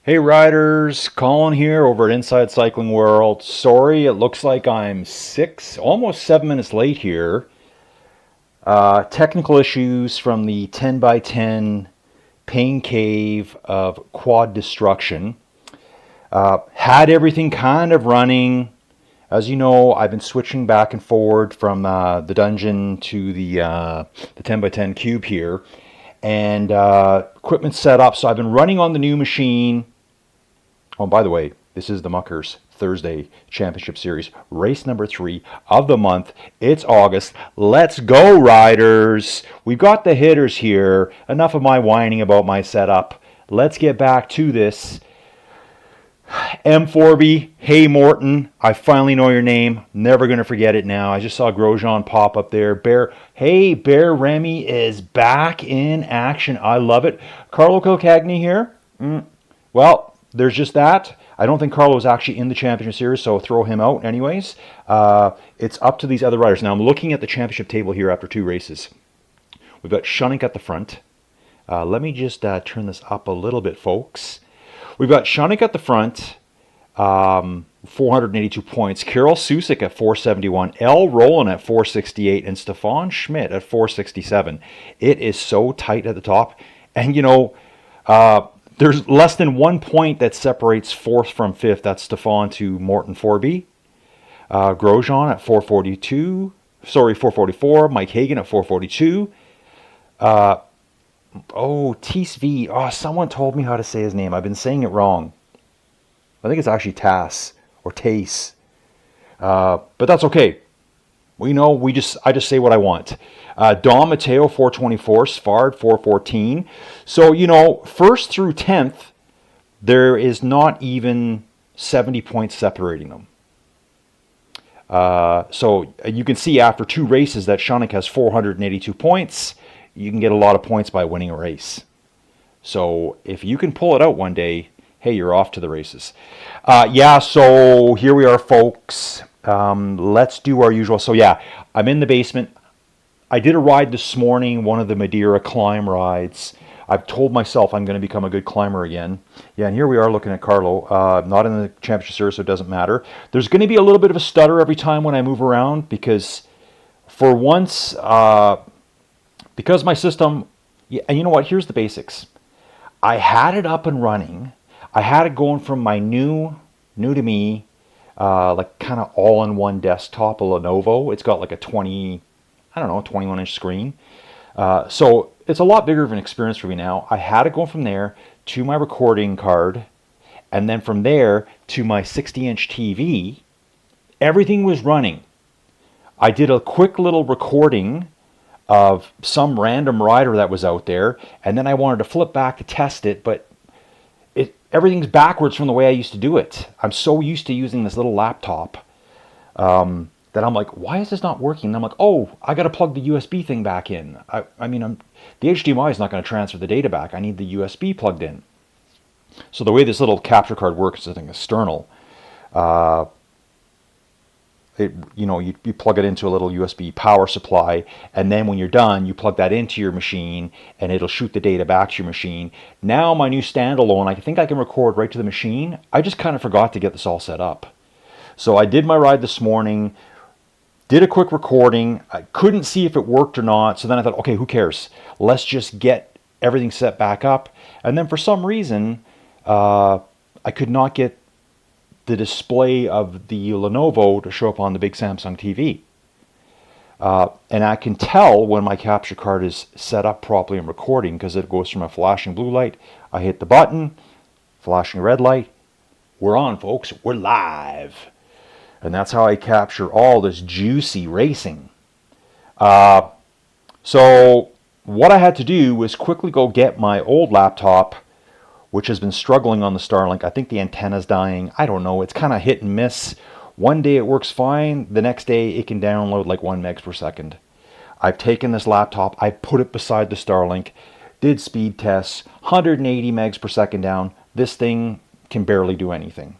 Hey riders, Colin here over at Inside Cycling World. Sorry, it looks like I'm almost 7 minutes late here. Technical issues from the 10 by 10 pain cave of quad destruction. Had everything kind of running. As you know, I've been switching back and forward from the dungeon to the 10 by 10 cube here. And equipment set up, so I've been running on the new machine. Oh, by the way, this is the Muckers Thursday Championship Series, race number 3 of the month. It's August. Let's go, riders. We've got the hitters here. Enough of my whining about my setup. Let's get back to this. M4B, hey Morton, I finally know your name. Never going to forget it now. I just saw Grosjean pop up there. Bear Remy is back in action. I love it. Carlo Kilcagney here. Well, there's just that. I don't think Carlo is actually in the championship series, so throw him out anyways. It's up to these other riders. Now I'm looking at the championship table here after 2 races. We've got Shunik at the front. Let me just turn this up a little bit, folks. We've got Shunik at the front, 482 points. Karel Susik at 471. L. Rowland at 468. And Stefan Schmidt at 467. It is so tight at the top. And, there's less than 1 point that separates 4th from 5th. That's Stefan to Morton 4B. Grosjean at 444. Mike Hagan at 442. Ties V. Oh, someone told me how to say his name. I've been saying it wrong. I think it's actually Tass or Tace. But that's okay. I just say what I want. Dom Matteo, 424. Svard, 414. So, 1st through 10th, there is not even 70 points separating them. So you can see after 2 races that Shunik has 482 points. You can get a lot of points by winning a race. So if you can pull it out one day, hey, you're off to the races. So here we are, folks. Let's do our usual. So I'm in the basement. I did a ride this morning, one of the Madeira climb rides. I've told myself I'm going to become a good climber again. Yeah, and here we are looking at Carlo. Not in the championship series, so it doesn't matter. There's going to be a little bit of a stutter every time when I move around because for once, because my system, and you know what, here's the basics. I had it up and running. I had it going from my new to me, like kind of all-in-one desktop, a Lenovo. It's got like a 21-inch screen. So it's a lot bigger of an experience for me now. I had it going from there to my recording card, and then from there to my 60-inch TV. Everything was running. I did a quick little recording of some random rider that was out there, and then I wanted to flip back to test it, but everything's backwards from the way I used to do it. I'm so used to using this little laptop that I'm like, why is this not working? And I'm like, oh, I got to plug the USB thing back in. The HDMI is not going to transfer the data back. I need the USB plugged in. So the way this little capture card works is, I think, external. You plug it into a little USB power supply, and then when you're done, you plug that into your machine, and it'll shoot the data back to your machine. Now my new standalone, I think I can record right to the machine. I just kind of forgot to get this all set up. So I did my ride this morning, did a quick recording. I couldn't see if it worked or not, so then I thought, okay, who cares? Let's just get everything set back up. And then for some reason, I could not get the display of the Lenovo to show up on the big Samsung TV. And I can tell when my capture card is set up properly and recording because it goes from a flashing blue light. I hit the button, flashing red light. We're on, folks. We're live. And that's how I capture all this juicy racing. So what I had to do was quickly go get my old laptop, which has been struggling on the Starlink. I think the antenna's dying. I don't know. It's kind of hit and miss. One day it works fine. The next day it can download like 1 megs per second. I've taken this laptop. I put it beside the Starlink. Did speed tests. 180 megs per second down. This thing can barely do anything.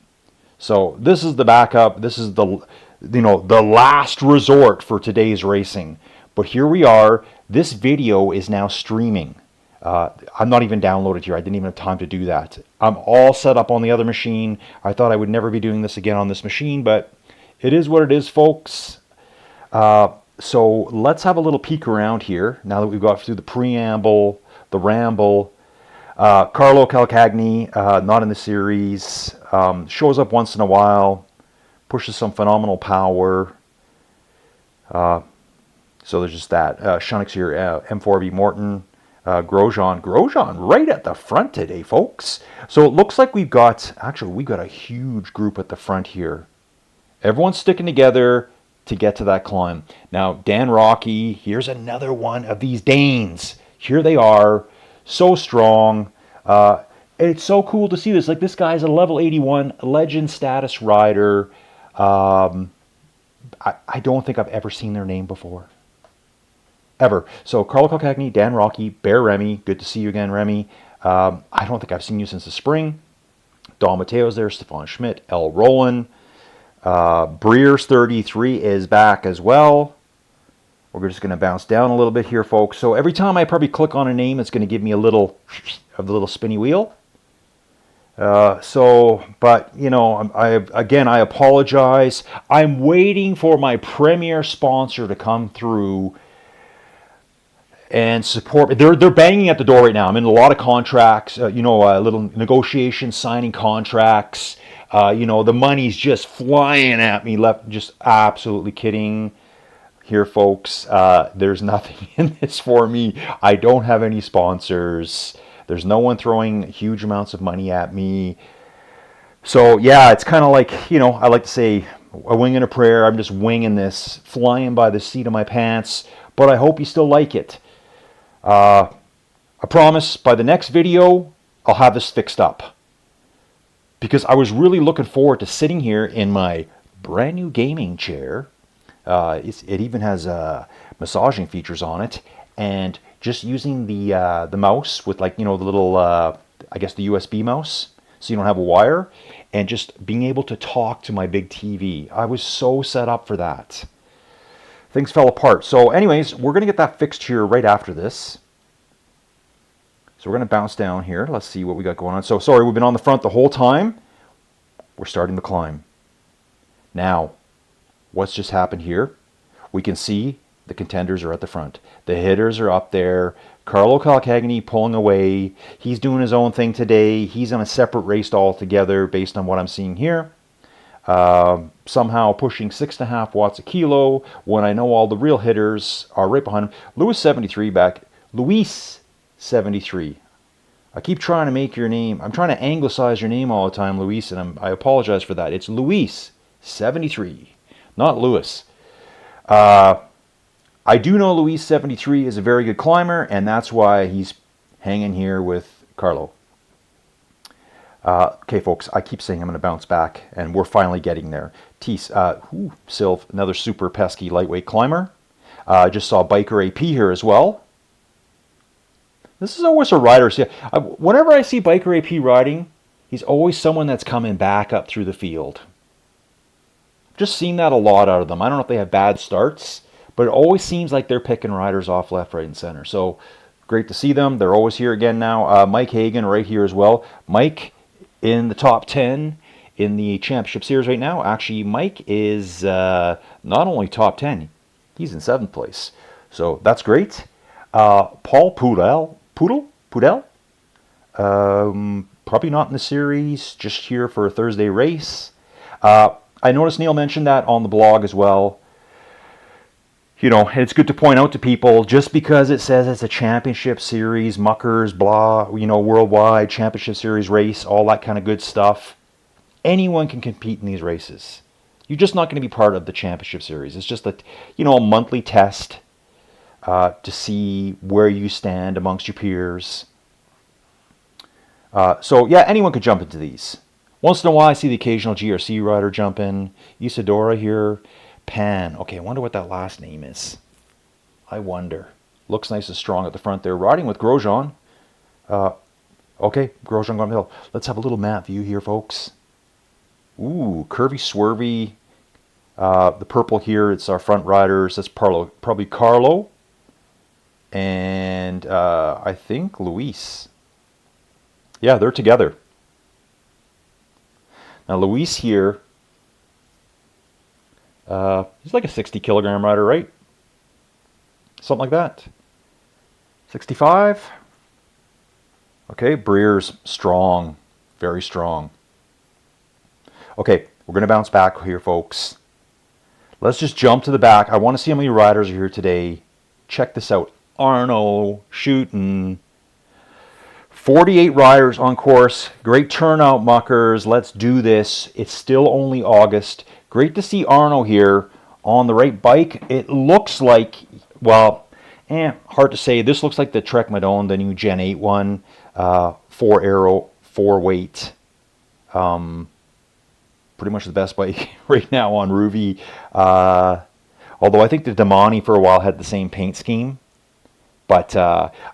So this is the backup. This is the last resort for today's racing. But here we are. This video is now streaming. I'm not even downloaded here. I didn't even have time to do that. I'm all set up on the other machine. I thought I would never be doing this again on this machine, but it is what it is, folks. So let's have a little peek around here now that we've got through the preamble, the ramble. Carlo Calcagni, not in the series, shows up once in a while, pushes some phenomenal power. So there's just that. Shunnick's here, M4B Morton, Grosjean right at the front today, folks. So it looks like we've got a huge group at the front here. Everyone's sticking together to get to that climb. Now, Dan Rocky, here's another one of these Danes. Here they are, so strong. It's so cool to see this. Like, this guy's a level 81 legend status rider. I don't think I've ever seen their name before. Ever. So, Carlo Calcagni, Dan Rocky, Bear Remy. Good to see you again, Remy. I don't think I've seen you since the spring. Don Mateo's there, Stefan Schmidt, L. Rowland. Breers 33 is back as well. We're just going to bounce down a little bit here, folks. So every time I probably click on a name, it's going to give me a little of the little spinny wheel. But, you know, I apologize. I'm waiting for my premier sponsor to come through and support me. They're banging at the door right now. I'm in a lot of contracts, little negotiations, signing contracts. The money's just flying at me left. Just absolutely kidding here, folks. There's nothing in this for me. I don't have any sponsors. There's no one throwing huge amounts of money at me. So, yeah, it's kind of like, I like to say a wing and a prayer. I'm just winging this, flying by the seat of my pants. But I hope you still like it. I promise by the next video, I'll have this fixed up. Because I was really looking forward to sitting here in my brand new gaming chair. It even has massaging features on it. And just using the mouse with, like, the little, I guess the USB mouse. So you don't have a wire. And just being able to talk to my big TV. I was so set up for that. Things fell apart. So anyways, we're going to get that fixed here right after this. So we're going to bounce down here. Let's see what we got going on. So sorry, we've been on the front the whole time. We're starting the climb. Now, what's just happened here? We can see the contenders are at the front. The hitters are up there. Carlo Calcagni pulling away. He's doing his own thing today. He's on a separate race altogether based on what I'm seeing here. Somehow pushing 6.5 watts a kilo when I know all the real hitters are right behind him. Luis 73 back. Luis 73. I keep trying to make your name. I'm trying to anglicize your name all the time, Luis, and I apologize for that. It's Luis 73, not Luis. I do know Luis 73 is a very good climber, and that's why he's hanging here with Carlo. Okay, folks, I keep saying I'm going to bounce back, and we're finally getting there. Sylv, another super pesky lightweight climber. I just saw Biker AP here as well. This is always a rider. See, whenever I see Biker AP riding, he's always someone that's coming back up through the field. Just seen that a lot out of them. I don't know if they have bad starts, but it always seems like they're picking riders off left, right, and center. So great to see them. They're always here again now. Mike Hagan right here as well. Mike in the top 10 in the championship series right now. Actually, Mike is not only top 10, he's in 7th place. So that's great. Paul Pudel, probably not in the series, just here for a Thursday race. I noticed Neil mentioned that on the blog as well. It's good to point out to people, just because it says it's a championship series, Muckers, blah, worldwide championship series race, all that kind of good stuff. Anyone can compete in these races. You're just not going to be part of the championship series. It's just a monthly test to see where you stand amongst your peers. So yeah, anyone could jump into these. Once in a while, I see the occasional GRC rider jump in. Isadora here. Pan. Okay, I wonder what that last name is. I wonder. Looks nice and strong at the front there. Riding with Grosjean. Okay, Grosjean going uphill. Let's have a little map view here, folks. Ooh, curvy, swervy. The purple here, it's our front riders. That's probably Carlo. and I think Luis. Yeah, they're together. Now Luis here, he's like a 60 kilogram rider, right? Something like that. 65. Okay, Breer's strong, very strong. Okay, we're going to bounce back here, folks. Let's just jump to the back. I want to see how many riders are here today. Check this out. Arno shooting. 48 riders on course. Great turnout, Muckers. Let's do this. It's still only August. Great to see Arno here on the right bike. It looks like, well, hard to say. This looks like the Trek Madone, the new Gen 8 one. 4 aero, 4 weight. Pretty much the best bike right now on Ruby. Although I think the Damani for a while had the same paint scheme. But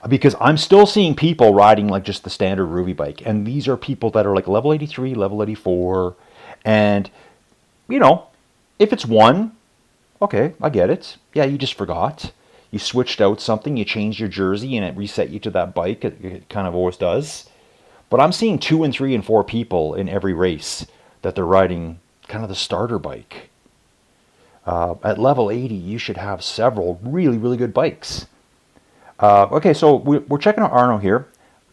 because I'm still seeing people riding like just the standard Ruby bike. And these are people that are like level 83, level 84. And, you know, if it's one, okay, I get it. Yeah, you just forgot. You switched out something, you changed your jersey, and it reset you to that bike. It kind of always does. But I'm seeing 2 and 3 and 4 people in every race that they're riding kind of the starter bike. At level 80, you should have several really, really good bikes. Okay, so we're checking out Arno here.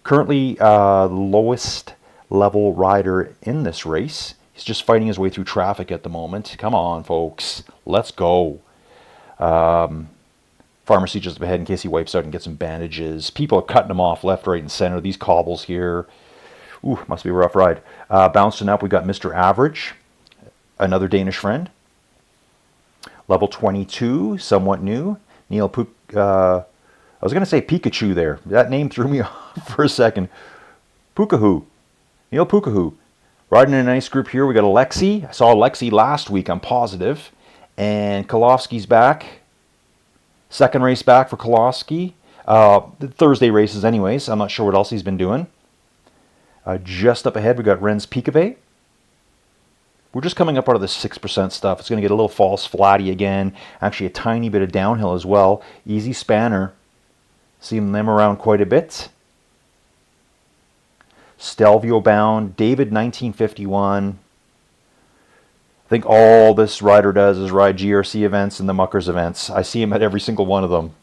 Currently the lowest level rider in this race. He's just fighting his way through traffic at the moment. Come on, folks. Let's go. Pharmacy just up ahead in case he wipes out and gets some bandages. People are cutting him off left, right, and center. These cobbles here. Ooh, must be a rough ride. Bouncing up, we got Mr. Average, another Danish friend. Level 22, somewhat new. Neil I was going to say Pikachu there. That name threw me off for a second. Pukahu. Neil Pukahu. Riding in a nice group here. We got Alexi. I saw Alexi last week, I'm positive. And Kolofsky's back. Second race back for Kolofsky. The Thursday races anyways. I'm not sure what else he's been doing. Just up ahead, we got Renz Pikave. We're just coming up out of the 6% stuff. It's going to get a little false flatty again. Actually, a tiny bit of downhill as well. Easy spanner. Seeing them around quite a bit. Stelvio bound. David 1951. I think all this rider does is ride GRC events and the Muckers events. I see him at every single one of them.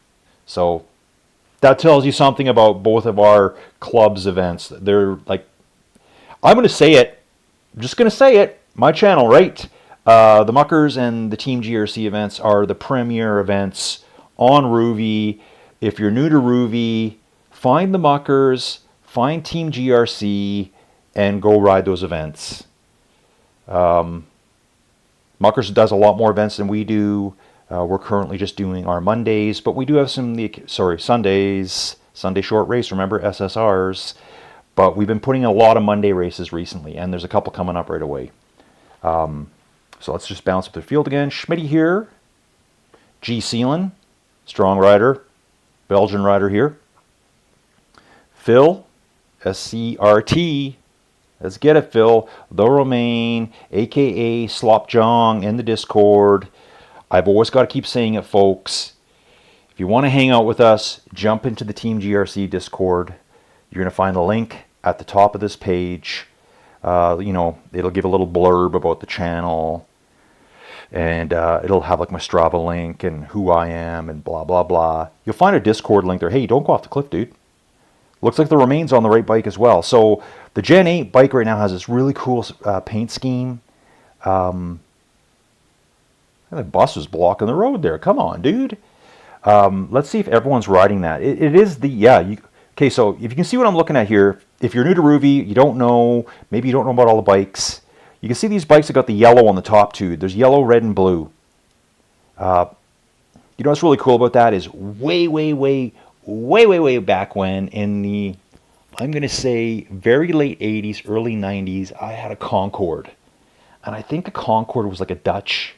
So that tells you something about both of our clubs' events. They're like, I'm going to say it. I'm just going to say it. My channel, right? The Muckers and the Team GRC events are the premier events on Ruby. If you're new to Ruby, find the Muckers, find Team GRC, and go ride those events. Muckers does a lot more events than we do. We're currently just doing our Mondays, but we do have Sundays, Sunday short race, remember, SSRs. But we've been putting in a lot of Monday races recently, and there's a couple coming up right away. So let's just bounce up the field again. Schmitty here. G. Seelan, strong rider, Belgian rider here. Phil, SCRT. Let's get it, Phil. The Romaine, a.k.a. Slopjong in the Discord. I've always got to keep saying it, folks. If you want to hang out with us, jump into the Team GRC Discord. You're going to find the link at the top of this page. It'll give a little blurb about the channel. And it'll have like my Strava link and who I am and blah, blah, blah. You'll find a Discord link there. Hey, don't go off the cliff, dude. Looks like the Romain's on the right bike as well. So the Gen 8 bike right now has this really cool paint scheme. The bus was blocking the road there. Come on, dude. Let's see if everyone's riding that. It is the, okay, so if you can see what I'm looking at here, if you're new to Ruby, you don't know, maybe you don't know about all the bikes. You can see these bikes have got the yellow on the top too. There's yellow, red, and blue. You know what's really cool about that is way back when in the, I'm going to say, very late 80s, early 90s, I had a Concorde. And I think the Concorde was like a Dutch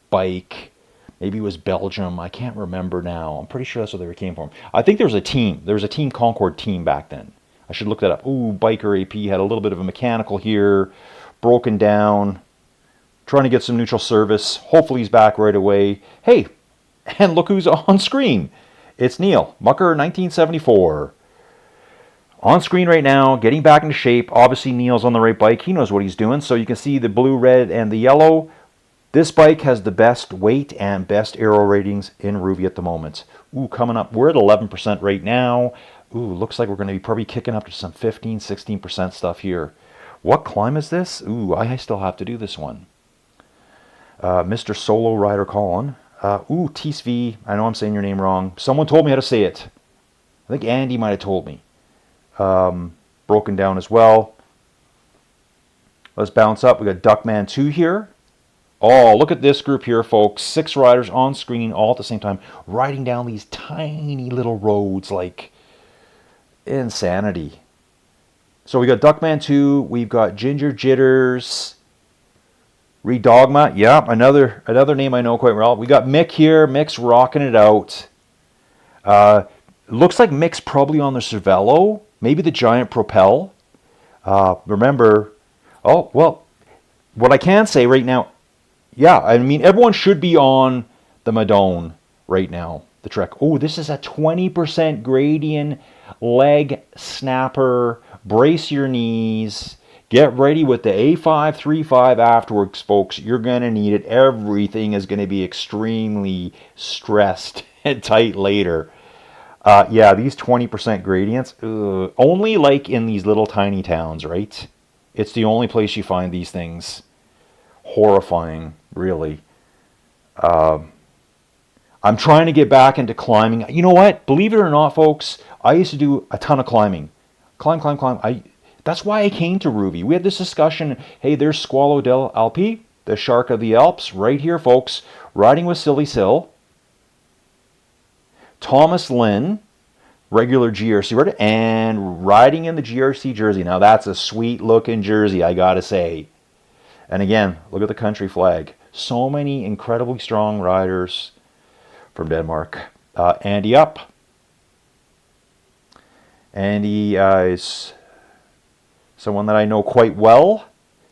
bike. Maybe it was Belgium. I can't remember now. I'm pretty sure that's where they came from. I think there was a team. There was a Team Concorde team back then. I should look that up. Ooh, Biker AP had a little bit of a mechanical here. Broken down. Trying to get some neutral service. Hopefully he's back right away. Hey, and look who's on screen. It's Neil, Mucker 1974. On screen right now, getting back into shape. Obviously, Neil's on the right bike. He knows what he's doing. So you can see the blue, red, and the yellow. This bike has the best weight and best aero ratings in Ruby at the moment. Ooh, coming up. We're at 11% right now. Ooh, looks like we're going to be probably kicking up to some 15, 16% stuff here. What climb is this? Ooh, I still have to do this one. Mr. Solo Rider Colin. Ooh, TSV. I know I'm saying your name wrong. Someone told me how to say it. I think Andy might have told me. Broken down as well. Let's bounce up. We got Duckman 2 here. Oh, look at this group here, folks. 6 riders on screen all at the same time, riding down these tiny little roads like insanity. So we got Duckman 2. We've got Ginger Jitters. Redogma. Yeah, another name I know quite well. We got Mick here. Mick's rocking it out. Looks like Mick's probably on the Cervelo. Maybe the Giant Propel. Remember, oh, well, what I can say right now, yeah, I mean, everyone should be on the Madone right now, the Trek. Oh, this is a 20% gradient leg snapper. Brace your knees. Get ready with the A535 afterwards, folks. You're going to need it. Everything is going to be extremely stressed and tight later. Yeah, these 20% gradients, only like in these little tiny towns, right? It's the only place you find these things. Horrifying, really. I'm trying to get back into climbing. You know what? Believe it or not, folks, I used to do a ton of climbing. Climb. That's why I came to Ruby. We had this discussion. Hey, there's Squalo del Alpi, the Shark of the Alps, right here, folks. Riding with Silly Sill. Thomas Lynn, regular GRC rider, and riding in the GRC jersey. Now that's a sweet looking jersey, I gotta say. And again, look at the country flag. So many incredibly strong riders from Denmark. Andy up. Andy is someone that I know quite well,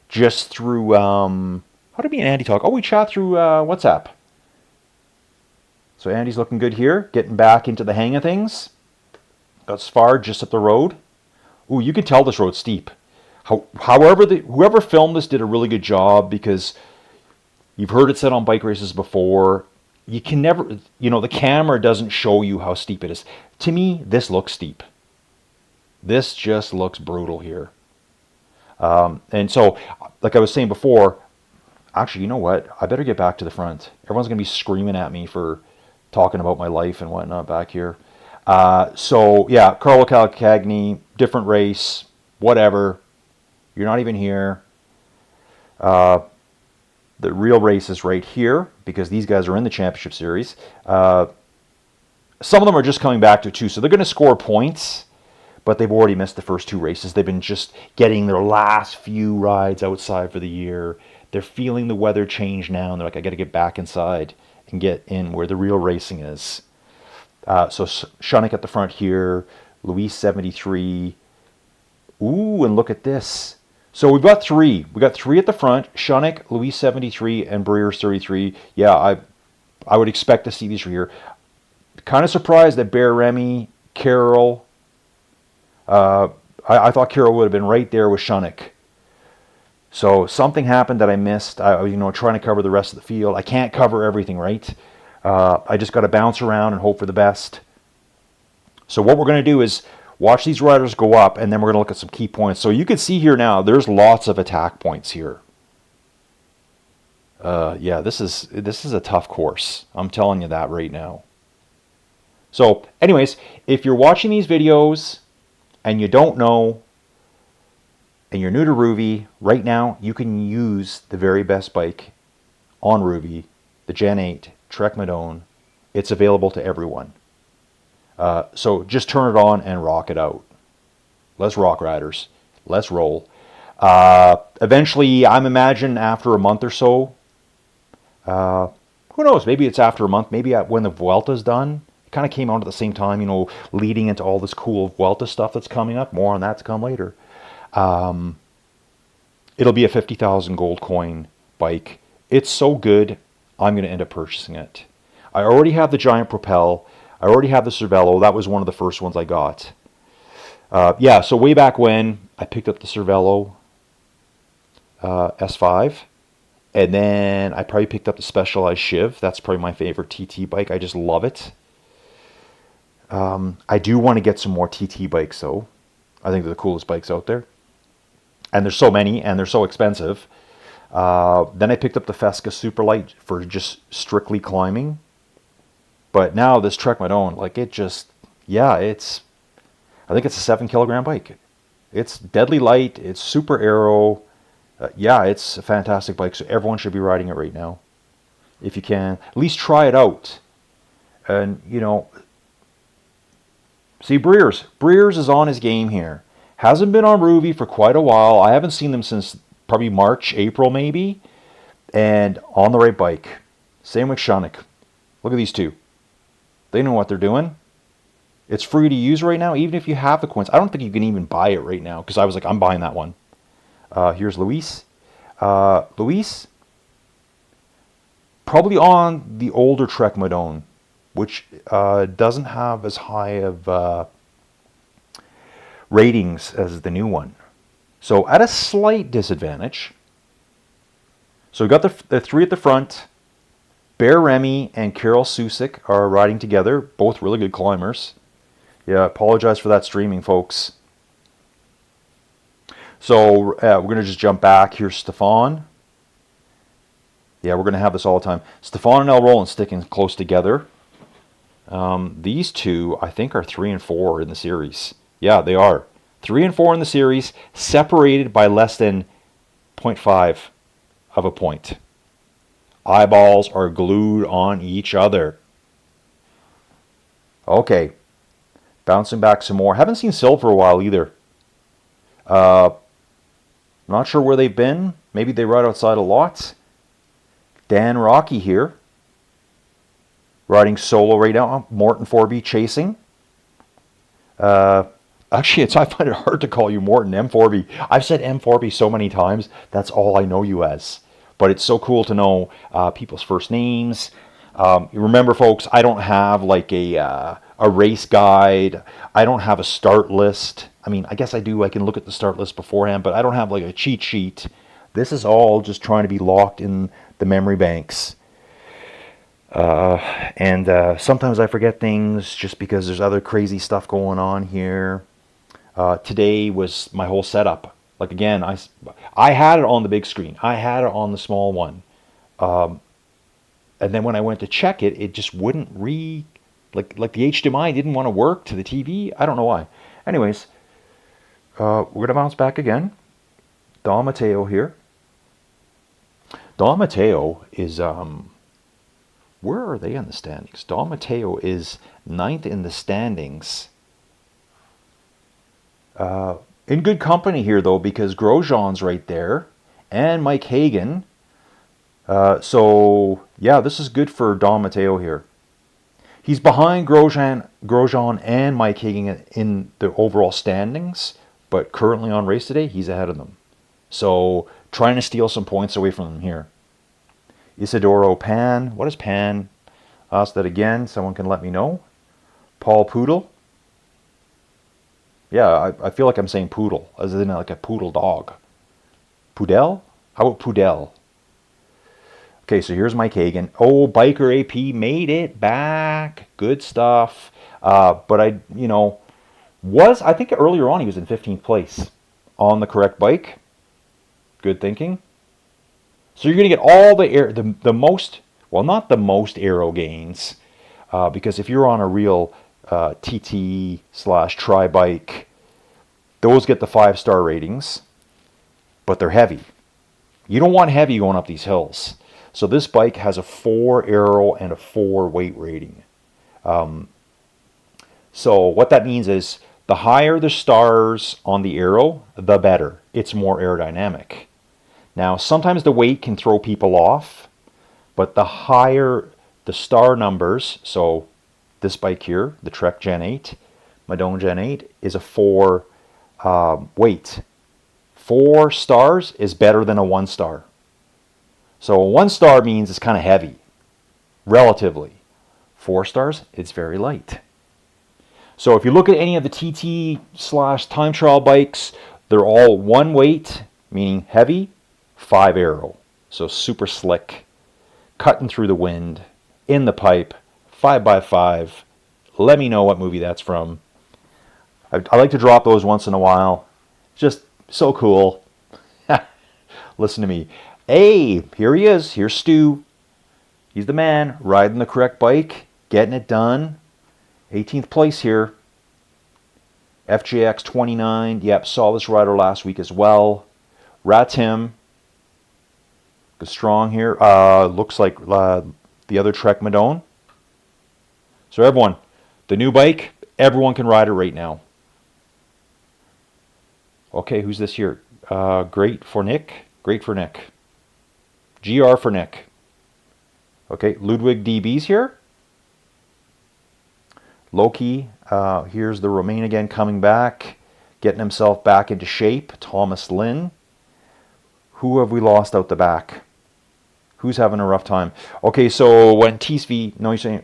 just through, how did me and Andy talk? Oh, we chat through WhatsApp. So Andy's looking good here, getting back into the hang of things. Got Sfar just up the road. Ooh, you can tell this road's steep. However, whoever filmed this did a really good job, because you've heard it said on bike races before, you can never, the camera doesn't show you how steep it is. To me, this looks steep. This just looks brutal here. And so, like I was saying before, actually, you know what? I better get back to the front. Everyone's going to be screaming at me for talking about my life and whatnot back here. So, yeah, Carlo Calcagni, different race, whatever. You're not even here. The real race is right here, because these guys are in the championship series. Some of them are just coming back to 2, so they're going to score points, but they've already missed the first 2 races. They've been just getting their last few rides outside for the year. They're feeling the weather change now, and they're like, I got to get back inside and get in where the real racing is. So Shunick at the front here, Luis 73. Ooh, and look at this. So we've got 3. We got 3 at the front: Shunick, Luis 73, and Breers 33. Yeah, I would expect to see these here. Kind of surprised that Bear Remy, Carroll. I thought Carroll would have been right there with Shunick. So something happened that I missed. I was, trying to cover the rest of the field. I can't cover everything, right? I just got to bounce around and hope for the best. So what we're going to do is watch these riders go up, and then we're going to look at some key points. So you can see here now, there's lots of attack points here. Yeah, this is a tough course. I'm telling you that right now. So anyways, if you're watching these videos and you don't know, and you're new to Ruby, right now you can use the very best bike on Ruby, the Gen 8 Trek Madone. It's available to everyone. So just turn it on and rock it out. Let's rock, riders. Let's roll. Eventually, I'm imagining after a month or so, who knows, maybe it's after a month, maybe when the Vuelta's done. It kind of came out at the same time, leading into all this cool Vuelta stuff that's coming up. More on that to come later. It'll be a 50,000 gold coin bike. It's so good, I'm going to end up purchasing it. I already have the Giant Propel. I already have the Cervelo. That was one of the first ones I got. Yeah, so way back when, I picked up the Cervelo S5. And then I probably picked up the Specialized Shiv. That's probably my favorite TT bike. I just love it. I do want to get some more TT bikes, though. I think they're the coolest bikes out there. And there's so many, and they're so expensive. Then I picked up the Fesca Superlight for just strictly climbing. But now this Trek Madone, like it just, yeah, I think it's a 7 kilogram bike. It's deadly light. It's super aero. Yeah, it's a fantastic bike. So everyone should be riding it right now. If you can, at least try it out. And, you know, see, Breers is on his game here. Hasn't been on Ruby for quite a while. I haven't seen them since probably March, April maybe. And on the right bike. Same with Shunik. Look at these two. They know what they're doing. It's free to use right now, even if you have the coins. I don't think you can even buy it right now, because I was like, I'm buying that one. Here's Luis. Luis, probably on the older Trek Madone, which doesn't have as high of ratings as the new one. So at a slight disadvantage. So we got the three at the front. Bear Remy and Carol Susik are riding together, both really good climbers. Yeah, apologize for that streaming, folks. So we're going to just jump back. Here's Stefan. Yeah, we're going to have this all the time. Stefan and El Roland sticking close together. These two, I think, are 3 and 4 in the series. Yeah, they are. 3 and 4 in the series, separated by less than 0.5 of a point. Eyeballs are glued on each other. Okay. Bouncing back some more. Haven't seen Sil for a while either. Not sure where they've been. Maybe they ride outside a lot. Dan Rocky here. Riding solo right now. Morton 4B chasing. Actually, I find it hard to call you Morton M4B. I've said M4B so many times. That's all I know you as. But it's so cool to know people's first names. Remember, folks, I don't have like a race guide. I don't have a start list. I mean, I guess I do. I can look at the start list beforehand, but I don't have like a cheat sheet. This is all just trying to be locked in the memory banks. And sometimes I forget things just because there's other crazy stuff going on here. Today was my whole setup. Like again, I had it on the big screen. I had it on the small one. And then when I went to check it, it just wouldn't like the HDMI didn't want to work to the TV. I don't know why. Anyways, we're going to bounce back again. Don Matteo here. Don Matteo is, where are they in the standings? Don Matteo is 9th in the standings. In good company here, though, because Grosjean's right there, and Mike Hagan. So, yeah, this is good for Don Matteo here. He's behind Grosjean and Mike Hagan in the overall standings, but currently on race today, he's ahead of them. So, trying to steal some points away from them here. Isidoro Pan. What is Pan? Ask that again. Someone can let me know. Paul Poodle. Yeah, I feel like I'm saying poodle, as in like a poodle dog. Poodle? How about Poodle? Okay, so here's Mike Hagan. Oh, Biker AP made it back. Good stuff. But I think earlier on he was in 15th place on the correct bike. Good thinking. So you're going to get all the most, well, not the most aero gains, because if you're on a real TT/tri bike, those get the 5-star ratings, but they're heavy. You don't want heavy going up these hills. So this bike has a 4 aero and a 4 weight rating. So what that means is the higher the stars on the aero, the better. It's more aerodynamic. Now, sometimes the weight can throw people off, but the higher the star numbers, so this bike here, the Trek Gen 8, Madone Gen 8, is a 4 weight. 4 stars is better than a 1 star. So a 1 star means it's kind of heavy, relatively. 4 stars, it's very light. So if you look at any of the TT/time trial bikes, they're all one weight, meaning heavy, 5 aero. So super slick, cutting through the wind, in the pipe, 5x5. Let me know what movie that's from. I like to drop those once in a while. Just so cool. Listen to me. Hey, here he is. Here's Stu. He's the man, riding the correct bike, getting it done. 18th place here. FJX 29. Yep, saw this rider last week as well. Ratim. Good strong here. Looks like the other Trek Madone. So everyone, the new bike, everyone can ride it right now. Okay, who's this here? Great for Nick. Great for Nick. GR for Nick. Okay, Ludwig DB's here. Loki, here's the Romain again coming back, getting himself back into shape. Thomas Lynn. Who have we lost out the back? Who's having a rough time? Okay, so when TSV, no, I'm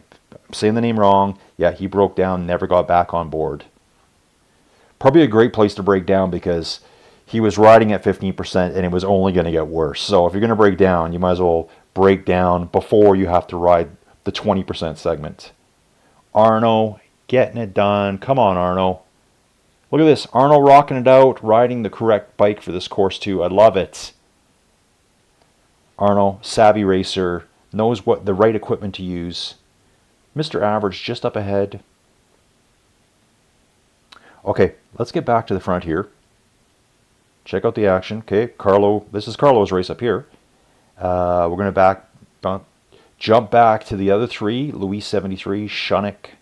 saying the name wrong. Yeah, he broke down, never got back on board. Probably a great place to break down because he was riding at 15% and it was only going to get worse. So if you're going to break down, you might as well break down before you have to ride the 20% segment. Arno getting it done. Come on, Arno. Look at this. Arno rocking it out, riding the correct bike for this course too. I love it. Arno, savvy racer, knows what the right equipment to use. Mr. Average just up ahead. Okay, let's get back to the front here. Check out the action. Okay, Carlo. This is Carlo's race up here. We're going to jump back to the other three. Louis 73, Shunnick,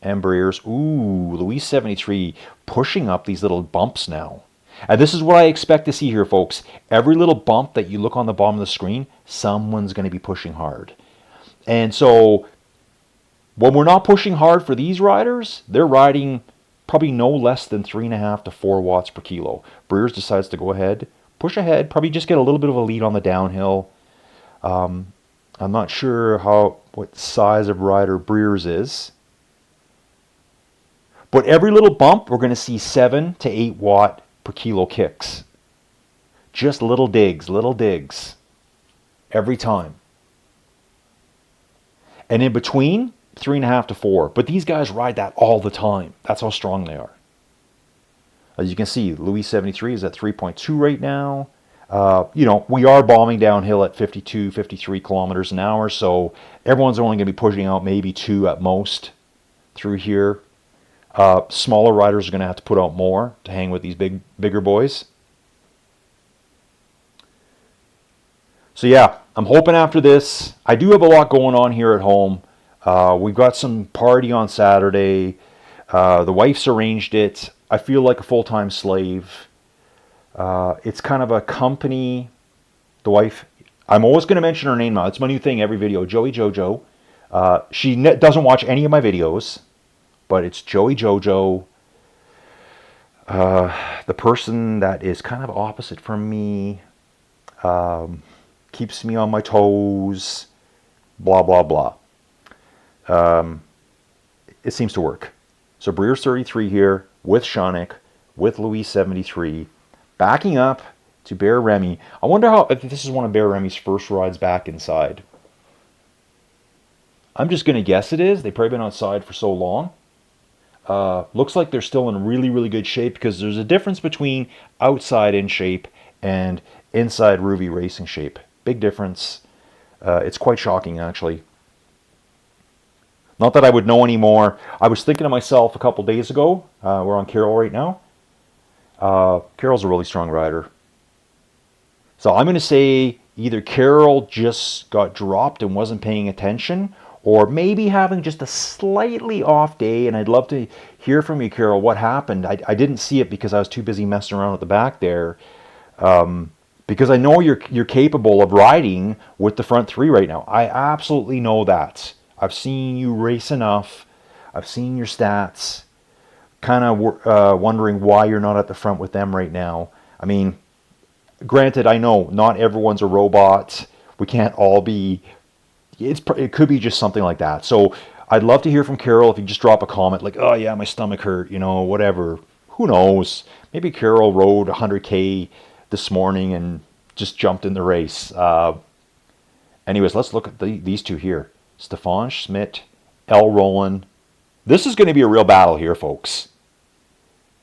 and Breers. Ooh, Louis 73 pushing up these little bumps now. And this is what I expect to see here, folks. Every little bump that you look on the bottom of the screen, someone's going to be pushing hard. And so when we're not pushing hard for these riders, they're riding probably no less than 3.5 to 4 watts per kilo. Breers decides to go ahead, push ahead, probably just get a little bit of a lead on the downhill. I'm not sure what size of rider Breers is. But every little bump, we're going to see 7 to 8 watt per kilo kicks. Just little digs every time. And in between, 3.5 to 4. But these guys ride that all the time. That's how strong they are. As you can see, Louis 73 is at 3.2 right now. We are bombing downhill at 52, 53 kilometers an hour. So everyone's only going to be pushing out maybe 2 at most through here. Smaller riders are going to have to put out more to hang with these bigger boys. So yeah, I'm hoping after this, I do have a lot going on here at home. We've got some party on Saturday. The wife's arranged it. I feel like a full-time slave. It's kind of a company. The wife, I'm always going to mention her name now. It's my new thing every video. Joey Jojo. She doesn't watch any of my videos, but it's Joey Jojo. The person that is kind of opposite from me. Keeps me on my toes. Blah, blah, blah. It seems to work. So Breers 33 here with Shonick, with Louis 73, backing up to Bear Remy. I wonder if this is one of Bear Remy's first rides back inside. I'm just going to guess it is. They've probably been outside for so long. Looks like they're still in really, really good shape because there's a difference between outside in shape and inside Ruby racing shape. Big difference. It's quite shocking, actually. Not that I would know anymore. I was thinking to myself a couple days ago. We're on Carol right now. Carol's a really strong rider. So I'm going to say either Carol just got dropped and wasn't paying attention, or maybe having just a slightly off day. And I'd love to hear from you, Carol, what happened. I didn't see it because I was too busy messing around at the back there. Because I know you're capable of riding with the front three right now. I absolutely know that. I've seen you race enough. I've seen your stats. Kind of wondering why you're not at the front with them right now. I mean, granted, I know not everyone's a robot. We can't all be, it could be just something like that. So I'd love to hear from Carol. If you just drop a comment like, oh yeah, my stomach hurt, whatever. Who knows? Maybe Carol rode 100K this morning and just jumped in the race. Anyways, let's look at these two here. Stefan Schmidt, L. Rowland. This is going to be a real battle here, folks,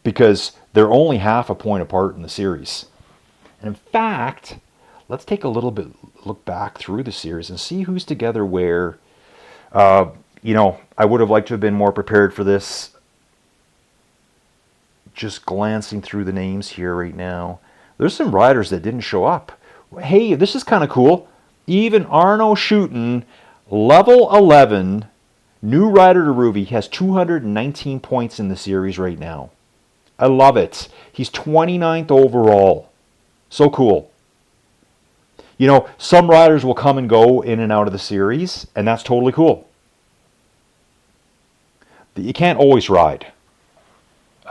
because they're only half a point apart in the series. And in fact, let's take a little bit look back through the series and see who's together where. I would have liked to have been more prepared for this. Just glancing through the names here right now. There's some riders that didn't show up. Hey, this is kind of cool. Even Arno Schuten, level 11, new rider to Ruby, has 219 points in the series right now. I love it. He's 29th overall. So cool. Some riders will come and go in and out of the series, and that's totally cool. You can't always ride.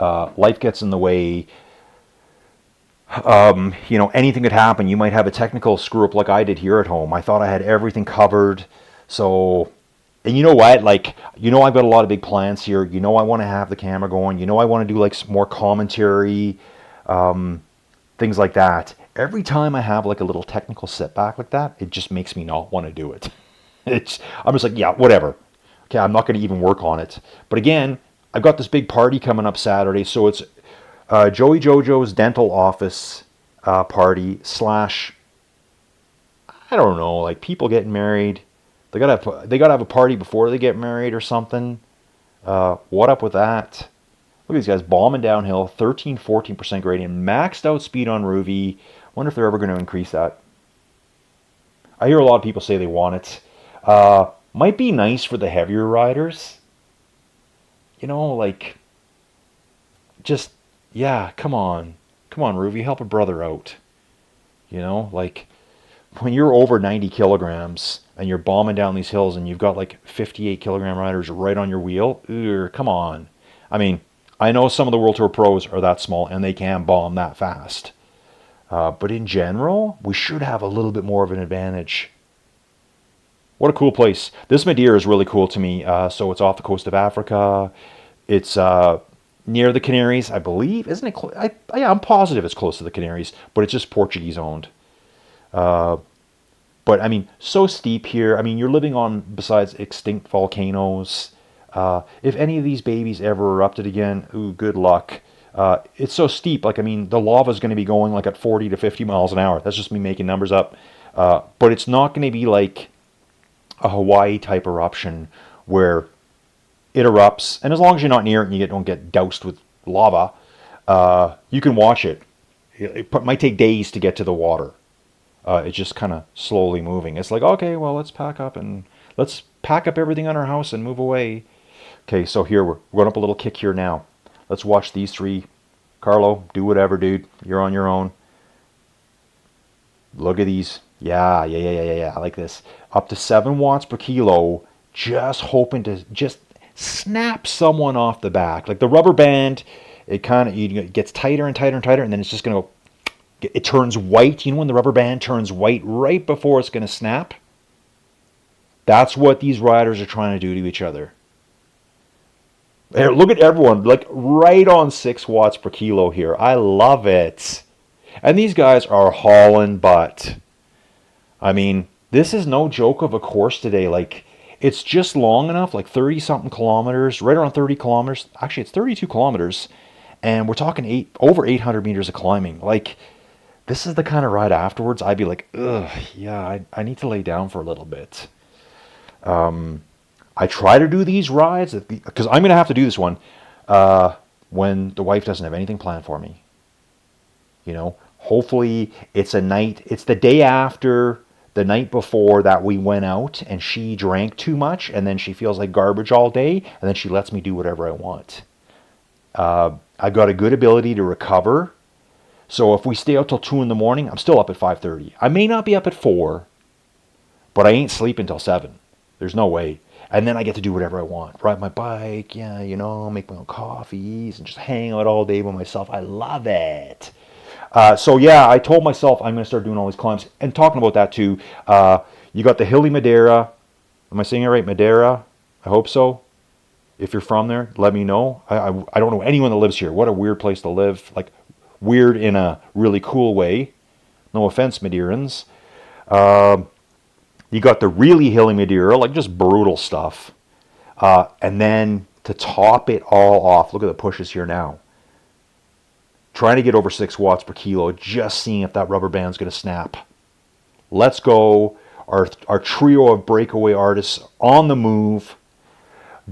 Life gets in the way. Anything could happen. You might have a technical screw up like I did here at home. I thought I had everything covered. So, and you know what? I've got a lot of big plans here. I want to have the camera going. I want to do like some more commentary, things like that. Every time I have like a little technical setback like that, it just makes me not want to do it. I'm just like, yeah, whatever. Okay, I'm not going to even work on it. But again, I've got this big party coming up Saturday, so it's Joey Jojo's dental office party / I don't know, like people getting married. They gotta have a party before they get married or something. What up with that? Look at these guys bombing downhill, 13-14% gradient, maxed out speed on Ruby. Wonder if they're ever going to increase that. I hear a lot of people say they want it. Might be nice for the heavier riders. Come on, Ruby, help a brother out. When you're over 90 kilograms and you're bombing down these hills and you've got like 58 kilogram riders right on your wheel, come on. I mean, I know some of the World Tour pros are that small and they can bomb that fast. But in general, we should have a little bit more of an advantage. What a cool place. This Madeira is really cool to me. So it's off the coast of Africa. It's near the Canaries, I believe. Isn't it? I'm positive it's close to the Canaries, but it's just Portuguese owned. But I mean, so steep here. I mean, you're living on, besides extinct volcanoes. If any of these babies ever erupted again, good luck. It's so steep. The lava is going to be going like at 40 to 50 miles an hour. That's just me making numbers up. But it's not going to be like a Hawaii type eruption where it erupts, and as long as you're not near it and you don't get doused with lava, you can watch it. It might take days to get to the water. It's just kind of slowly moving. It's like, okay, well, let's pack up everything on our house and move away. Okay, so here we're going up a little kick here now. Let's watch these three. Carlo, do whatever, dude. You're on your own. Look at these. Yeah. I like this. Up to 7 watts per kilo. Just hoping to just snap someone off the back. Like the rubber band, it gets tighter and tighter and tighter, and then it's just going to go. It turns white. When the rubber band turns white right before it's going to snap? That's what these riders are trying to do to each other. Here, look at everyone, like right on 6 watts per kilo here. I love it. And these guys are hauling butt. I mean, this is no joke of a course today. Like, it's just long enough, like 30-something kilometers, right around 30 kilometers. Actually, it's 32 kilometers. And we're talking over 800 meters of climbing. Like, this is the kind of ride afterwards I'd be like, ugh, yeah, I need to lay down for a little bit. I try to do these rides, because I'm going to have to do this one when the wife doesn't have anything planned for me. Hopefully it's the day after the night before that we went out and she drank too much and then she feels like garbage all day and then she lets me do whatever I want. I've got a good ability to recover. So if we stay out till 2 in the morning, I'm still up at 5:30. I may not be up at 4, but I ain't sleeping till 7. There's no way. And then I get to do whatever I want. Ride my bike, make my own coffees and just hang out all day by myself. I love it. I told myself I'm going to start doing all these climbs. And talking about that too, you got the hilly Madeira, Am I saying it right? Madeira? I hope so. If you're from there, let me know. I don't know anyone that lives here. What a weird place to live. Like, weird in a really cool way. No offense, Madeirans. You got the really hilly Madeira, like just brutal stuff. And then to top it all off, look at the pushes here now. Trying to get over 6 watts per kilo, just seeing if that rubber band's going to snap. Let's go. Our trio of breakaway artists on the move.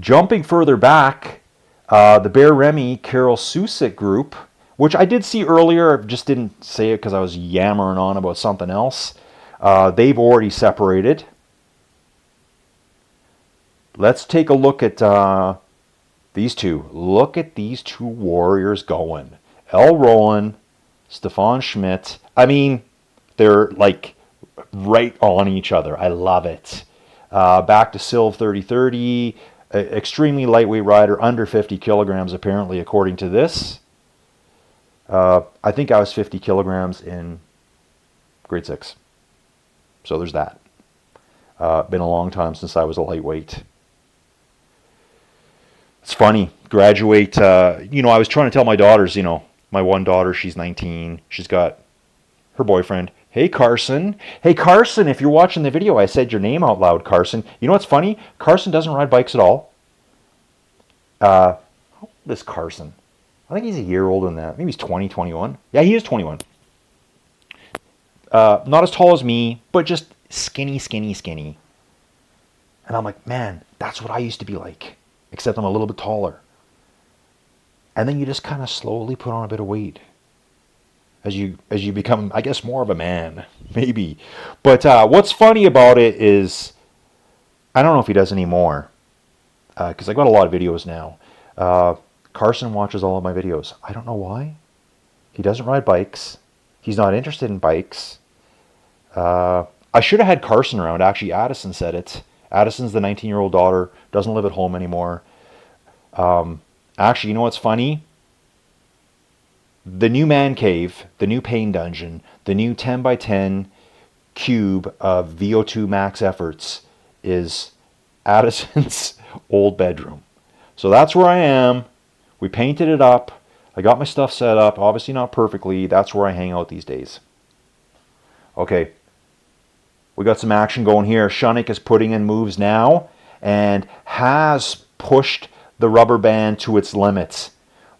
Jumping further back, the Bear Remy Carol Susik group, which I did see earlier, just didn't say it because I was yammering on about something else. They've already separated. Let's take a look at these two. Look at these two warriors going. El Roland, Stefan Schmidt. I mean, they're like right on each other. I love it. Back to Silv 3030. Extremely lightweight rider, under 50 kilograms apparently, according to this. I think I was 50 kilograms in grade 6. So there's that. Been a long time since I was a lightweight. It's funny. Graduate, I was trying to tell my daughters, my one daughter, she's 19. She's got her boyfriend. Hey, Carson. Hey, Carson, if you're watching the video, I said your name out loud, Carson. You know what's funny? Carson doesn't ride bikes at all. How old is Carson? I think he's a year older than that. Maybe he's 20, 21. Yeah, he is 21. Not as tall as me, but just skinny, skinny, skinny. And I'm like, man, that's what I used to be like, except I'm a little bit taller. And then you just kind of slowly put on a bit of weight as you become, I guess, more of a man, maybe. But what's funny about it is, I don't know if he does anymore, because I got a lot of videos now. Carson watches all of my videos. I don't know why. He doesn't ride bikes. He's not interested in bikes. I should have had Carson around. Actually, Addison said it. Addison's the 19-year-old daughter, doesn't live at home anymore. Actually, you know what's funny? The new man cave, the new pain dungeon, the new 10x10 cube of VO2 max efforts is Addison's old bedroom. So that's where I am. We painted it up. I got my stuff set up, obviously not perfectly. That's where I hang out these days. Okay, we got some action going here. Shunik is putting in moves now and has pushed the rubber band to its limits.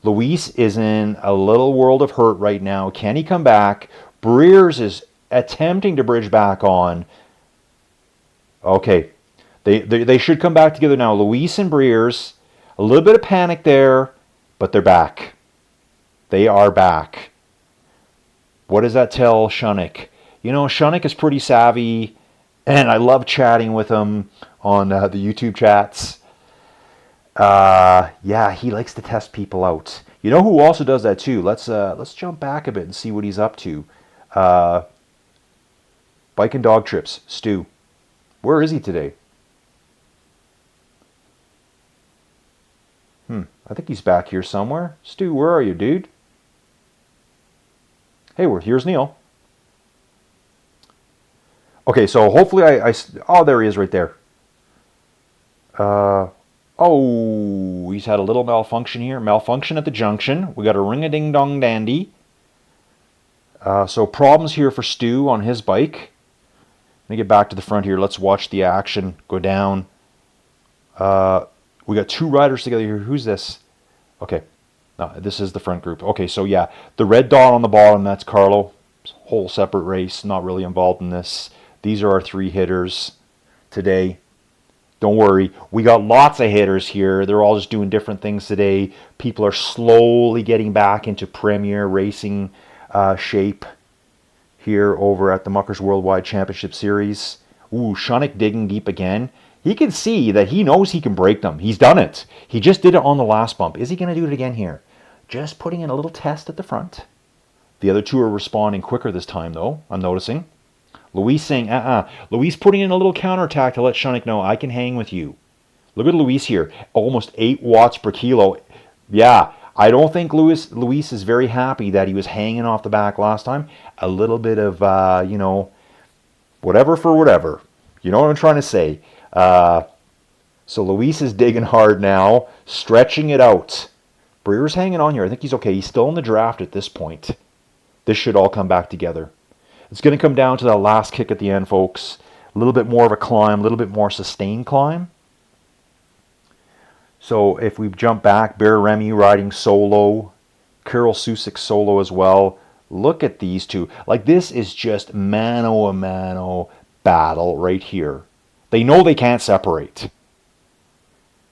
Luis is in a little world of hurt right now. Can he come back? Breers is attempting to bridge back on. Okay, they should come back together now. Luis and Breers, a little bit of panic there, but they're back. They are back. What does that tell Shunik? Shunik is pretty savvy, and I love chatting with him on the YouTube chats. Yeah, he likes to test people out. You know who also does that too? Let's jump back a bit and see what he's up to. Bike and dog trips. Stu. Where is he today? I think he's back here somewhere. Stu, where are you, dude? Hey, here's Neil. Okay, so hopefully oh, there he is right there. Oh, he's had a little malfunction here. Malfunction at the junction. We got a ring-a-ding-dong-dandy. So problems here for Stu on his bike. Let me get back to the front here. Let's watch the action go down. We got two riders together here. Who's this? Okay. No, this is the front group. Okay, so yeah, the red dot on the bottom, that's Carlo. Whole separate race, not really involved in this. These are our three hitters today. Don't worry, we got lots of hitters here. They're all just doing different things today. People are slowly getting back into premier racing shape here over at the Muckers Worldwide Championship Series. Ooh, Shunik digging deep again. He can see that he knows he can break them. He's done it. He just did it on the last bump. Is he going to do it again here? Just putting in a little test at the front. The other two are responding quicker this time, though, I'm noticing. Luis saying, Luis putting in a little counterattack to let Shunik know, I can hang with you. Look at Luis here. Almost 8 watts per kilo. Yeah, I don't think Luis is very happy that he was hanging off the back last time. A little bit of, whatever for whatever. You know what I'm trying to say. So Luis is digging hard now, stretching it out. Breer's hanging on here. I think he's okay. He's still in the draft at this point. This should all come back together. It's going to come down to that last kick at the end, folks. A little bit more of a climb, a little bit more sustained climb. So if we jump back, Bear Remy riding solo, Kirill Susik solo as well. Look at these two. Like, this is just mano-a-mano battle right here. They know they can't separate.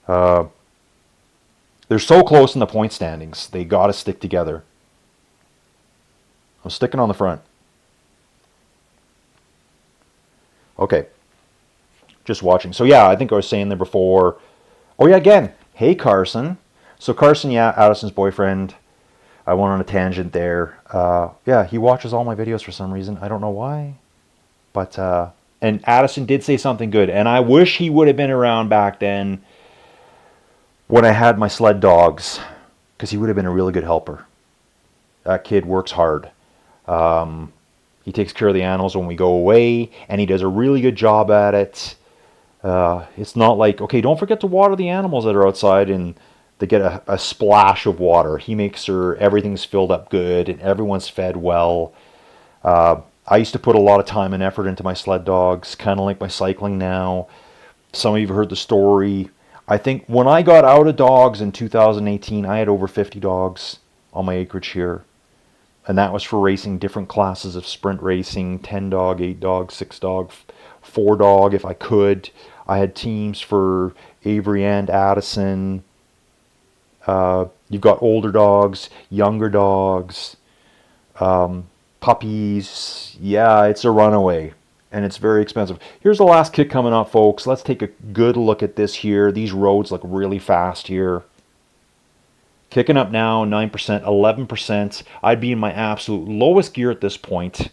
They're so close in the point standings. They got to stick together. I'm sticking on the front. Okay. Just watching. So, yeah, I think I was saying there before. Oh, yeah, again. Hey, Carson. So, Carson, yeah, Addison's boyfriend. I went on a tangent there. Yeah, he watches all my videos for some reason. I don't know why. But, and Addison did say something good. And I wish he would have been around back then when I had my sled dogs. Because he would have been a really good helper. That kid works hard. He takes care of the animals when we go away. And he does a really good job at it. It's not like, okay, don't forget to water the animals that are outside and they get a splash of water. He makes sure everything's filled up good and everyone's fed well. I used to put a lot of time and effort into my sled dogs, kind of like my cycling now. Some of you have heard the story. I think when I got out of dogs in 2018, I had over 50 dogs on my acreage here. And that was for racing different classes of sprint racing, 10 dog, 8 dog, 6 dog, 4 dog if I could. I had teams for Avery and Addison. You've got older dogs, younger dogs, puppies. Yeah, it's a runaway, and it's very expensive. Here's the last kick coming up, folks. Let's take a good look at this here. These roads look really fast here. Kicking up now, 9%, 11%. I'd be in my absolute lowest gear at this point.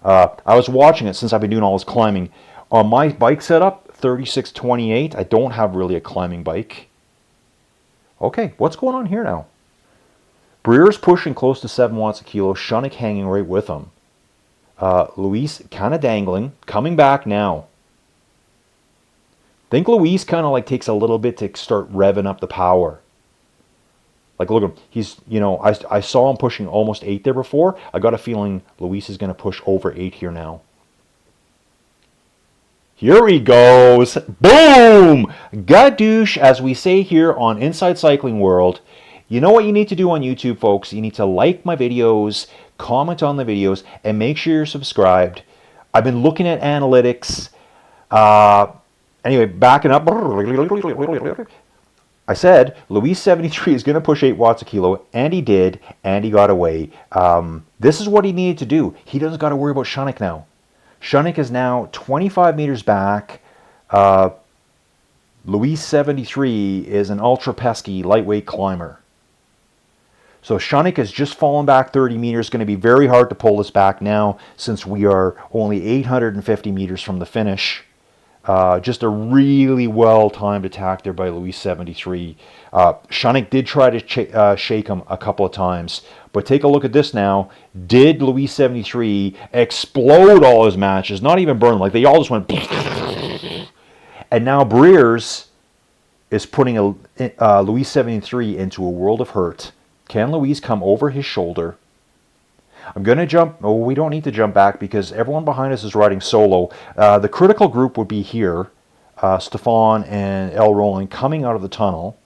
I was watching it since I've been doing all this climbing. On my bike setup, 3628, I don't have really a climbing bike. Okay, what's going on here now? Breer's pushing close to 7 watts a kilo. Shunnick hanging right with him. Luis kind of dangling. Coming back now. Think Luis kind of like takes a little bit to start revving up the power. Like, look at him. He's, you know, I saw him pushing almost 8 there before. I got a feeling Luis is going to push over 8 here now. Here he goes. Boom! Gadoosh, as we say here on Inside Cycling World. You know what you need to do on YouTube, folks? You need to like my videos, comment on the videos, and make sure you're subscribed. I've been looking at analytics. Anyway, backing up. I said Luis 73 is going to push 8 watts a kilo, and he did, and he got away. This is what he needed to do. He doesn't got to worry about Shunnick now. Shunnick is now 25 meters back. Luis 73 is an ultra pesky lightweight climber. So Shunnick has just fallen back 30 meters. Going to be very hard to pull this back now since we are only 850 meters from the finish. Just a really well-timed attack there by Luis 73. Shunnick did try to shake him a couple of times. But take a look at this now. Did Luis 73 explode all his matches? Not even burn them. Like, they all just went... And now Breers is putting Luis 73 into a world of hurt. Can Luis come over his shoulder? I'm going to jump... Oh, we don't need to jump back because everyone behind us is riding solo. The critical group would be here. Stefan and El Roland coming out of the tunnel.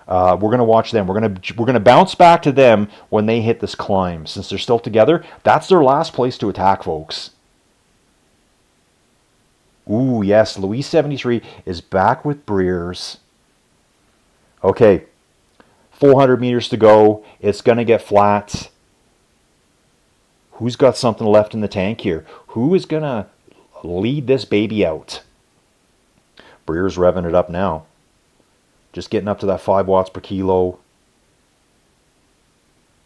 We're going to watch them. We're going to bounce back to them when they hit this climb. Since they're still together, that's their last place to attack, folks. Ooh, yes, Luis 73 is back with Breers. Okay, 400 meters to go. It's going to get flat. Who's got something left in the tank here? Who is going to lead this baby out? Breer's revving it up now. Just getting up to that 5 watts per kilo.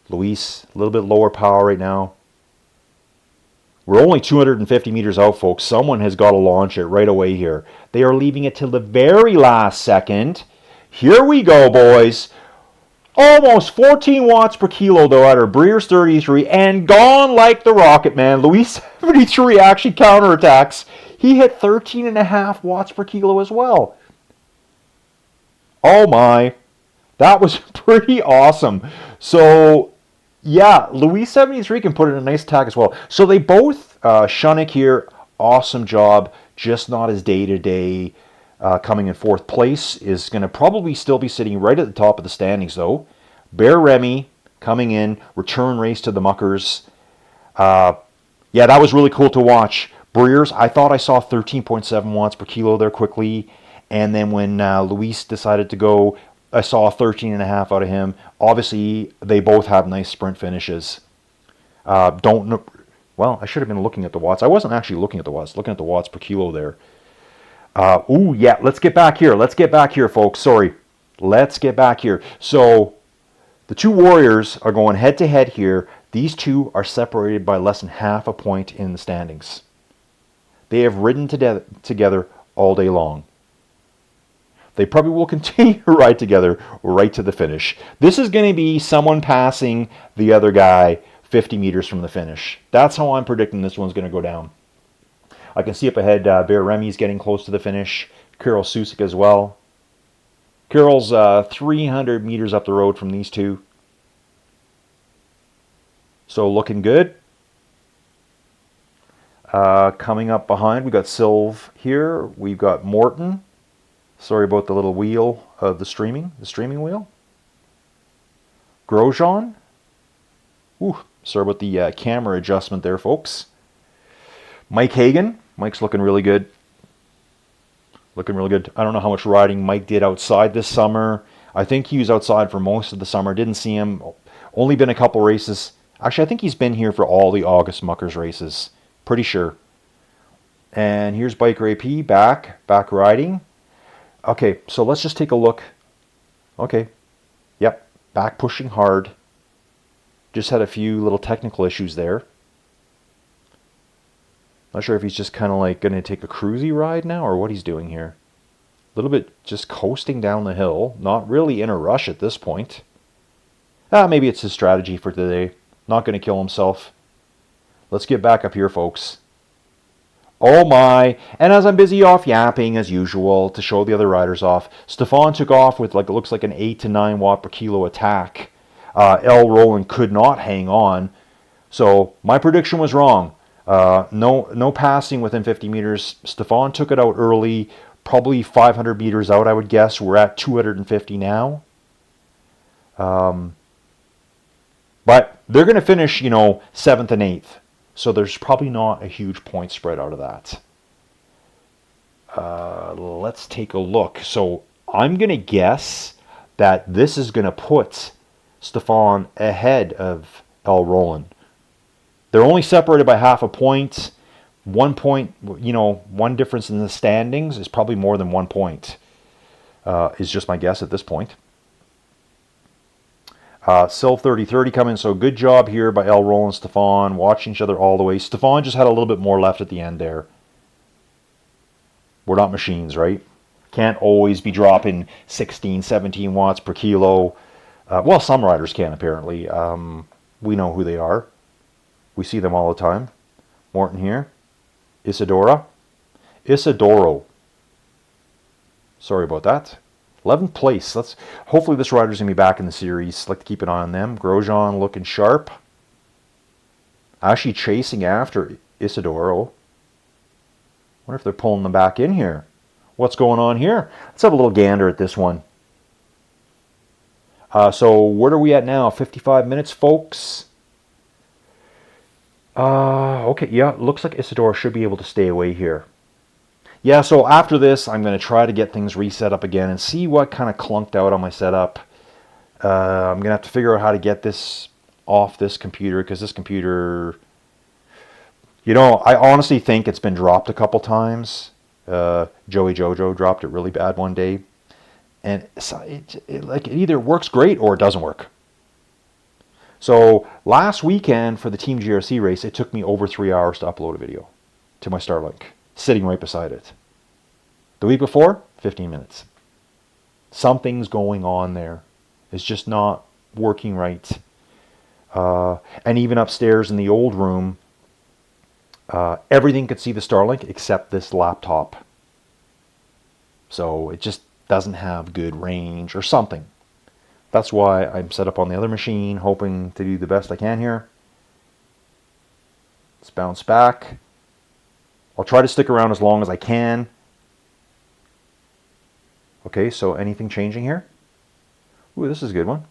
Luis, a little bit lower power right now. We're only 250 meters out, folks. Someone has got to launch it right away here. They are leaving it till the very last second. Here we go, boys. Almost 14 watts per kilo, though, out of Breer's 33, and gone like the rocket, man. Luis 73 actually counterattacks. He hit 13.5 watts per kilo as well. Oh my. That was pretty awesome. So, yeah, Louis 73 can put in a nice tag as well. So they both, Shunnick here, awesome job. Just not his day-to-day. Coming in fourth place is going to probably still be sitting right at the top of the standings, though. Bear Remy coming in, return race to the Muckers. Yeah, that was really cool to watch. Breers, I thought I saw 13.7 watts per kilo there quickly. And then when Luis decided to go, I saw 13.5 out of him. Obviously, they both have nice sprint finishes. Don't know. Well, I should have been looking at the watts. I wasn't actually looking at the watts. Looking at the watts per kilo there. Ooh, yeah. Let's get back here. Let's get back here, folks. Sorry. Let's get back here. So, the two Warriors are going head-to-head here. These two are separated by less than half a point in the standings. They have ridden together all day long. They probably will continue to ride together right to the finish. This is going to be someone passing the other guy 50 meters from the finish. That's how I'm predicting this one's going to go down. I can see up ahead, Bear Remy's getting close to the finish. Kirill Susik as well. Kirill's 300 meters up the road from these two. So looking good. Coming up behind, we got Sylve here. We've got Morton. Sorry about the little wheel of the streaming wheel. Grosjean. Ooh, sorry about the camera adjustment there, folks. Mike Hagan. Mike's looking really good. Looking really good. I don't know how much riding Mike did outside this summer. I think he was outside for most of the summer. Didn't see him. Only been a couple races. Actually, I think he's been here for all the August Muckers races. Pretty sure. And here's Biker AP back riding. Okay, so let's just take a look. Okay. Yep, back pushing hard. Just had a few little technical issues there. Not sure if he's just kind of like going to take a cruisy ride now or what he's doing here. A little bit just coasting down the hill. Not really in a rush at this point. Maybe it's his strategy for today. Not going to kill himself. Let's get back up here, folks. Oh my. And as I'm busy off yapping as usual to show the other riders off, Stefan took off with like it looks like an 8 to 9 watt per kilo attack. L. Rowland could not hang on. So my prediction was wrong. No passing within 50 meters. Stefan took it out early, probably 500 meters out, I would guess. We're at 250 now. But they're going to finish, 7th and 8th. So there's probably not a huge point spread out of that. Let's take a look. So I'm going to guess that this is going to put Stefan ahead of L. Rowland. They're only separated by half a point. 1 point, one difference in the standings is probably more than 1 point. Is just my guess at this point. Sylve 3030 coming, so good job here by L. Rowland and Stefan, watching each other all the way. Stefan just had a little bit more left at the end there. We're not machines, right? Can't always be dropping 16, 17 watts per kilo. Well, some riders can, apparently. We know who they are. We see them all the time. Morton here. Isidoro. Sorry about that. 11th place. Hopefully this rider's going to be back in the series. Like to keep an eye on them. Grosjean looking sharp. Actually chasing after Isidoro. Wonder if they're pulling them back in here. What's going on here? Let's have a little gander at this one. So where are we at now? 55 minutes, folks. Okay, yeah, looks like Isidoro should be able to stay away here. Yeah, so after this, I'm going to try to get things reset up again and see what kind of clunked out on my setup. I'm going to have to figure out how to get this off this computer, because this computer, I honestly think it's been dropped a couple times. Joey Jojo dropped it really bad one day. And it either works great or it doesn't work. So last weekend for the Team GRC race, it took me over 3 hours to upload a video to my Starlink, sitting right beside it. The week before, 15 minutes. Something's going on there. It's just not working right. And even upstairs in the old room, Everything could see the Starlink except this laptop. So it just doesn't have good range or something. That's why I'm set up on the other machine, hoping to do the best I can here. Let's bounce back. I'll try to stick around as long as I can. Okay, so anything changing here? Ooh, this is a good one.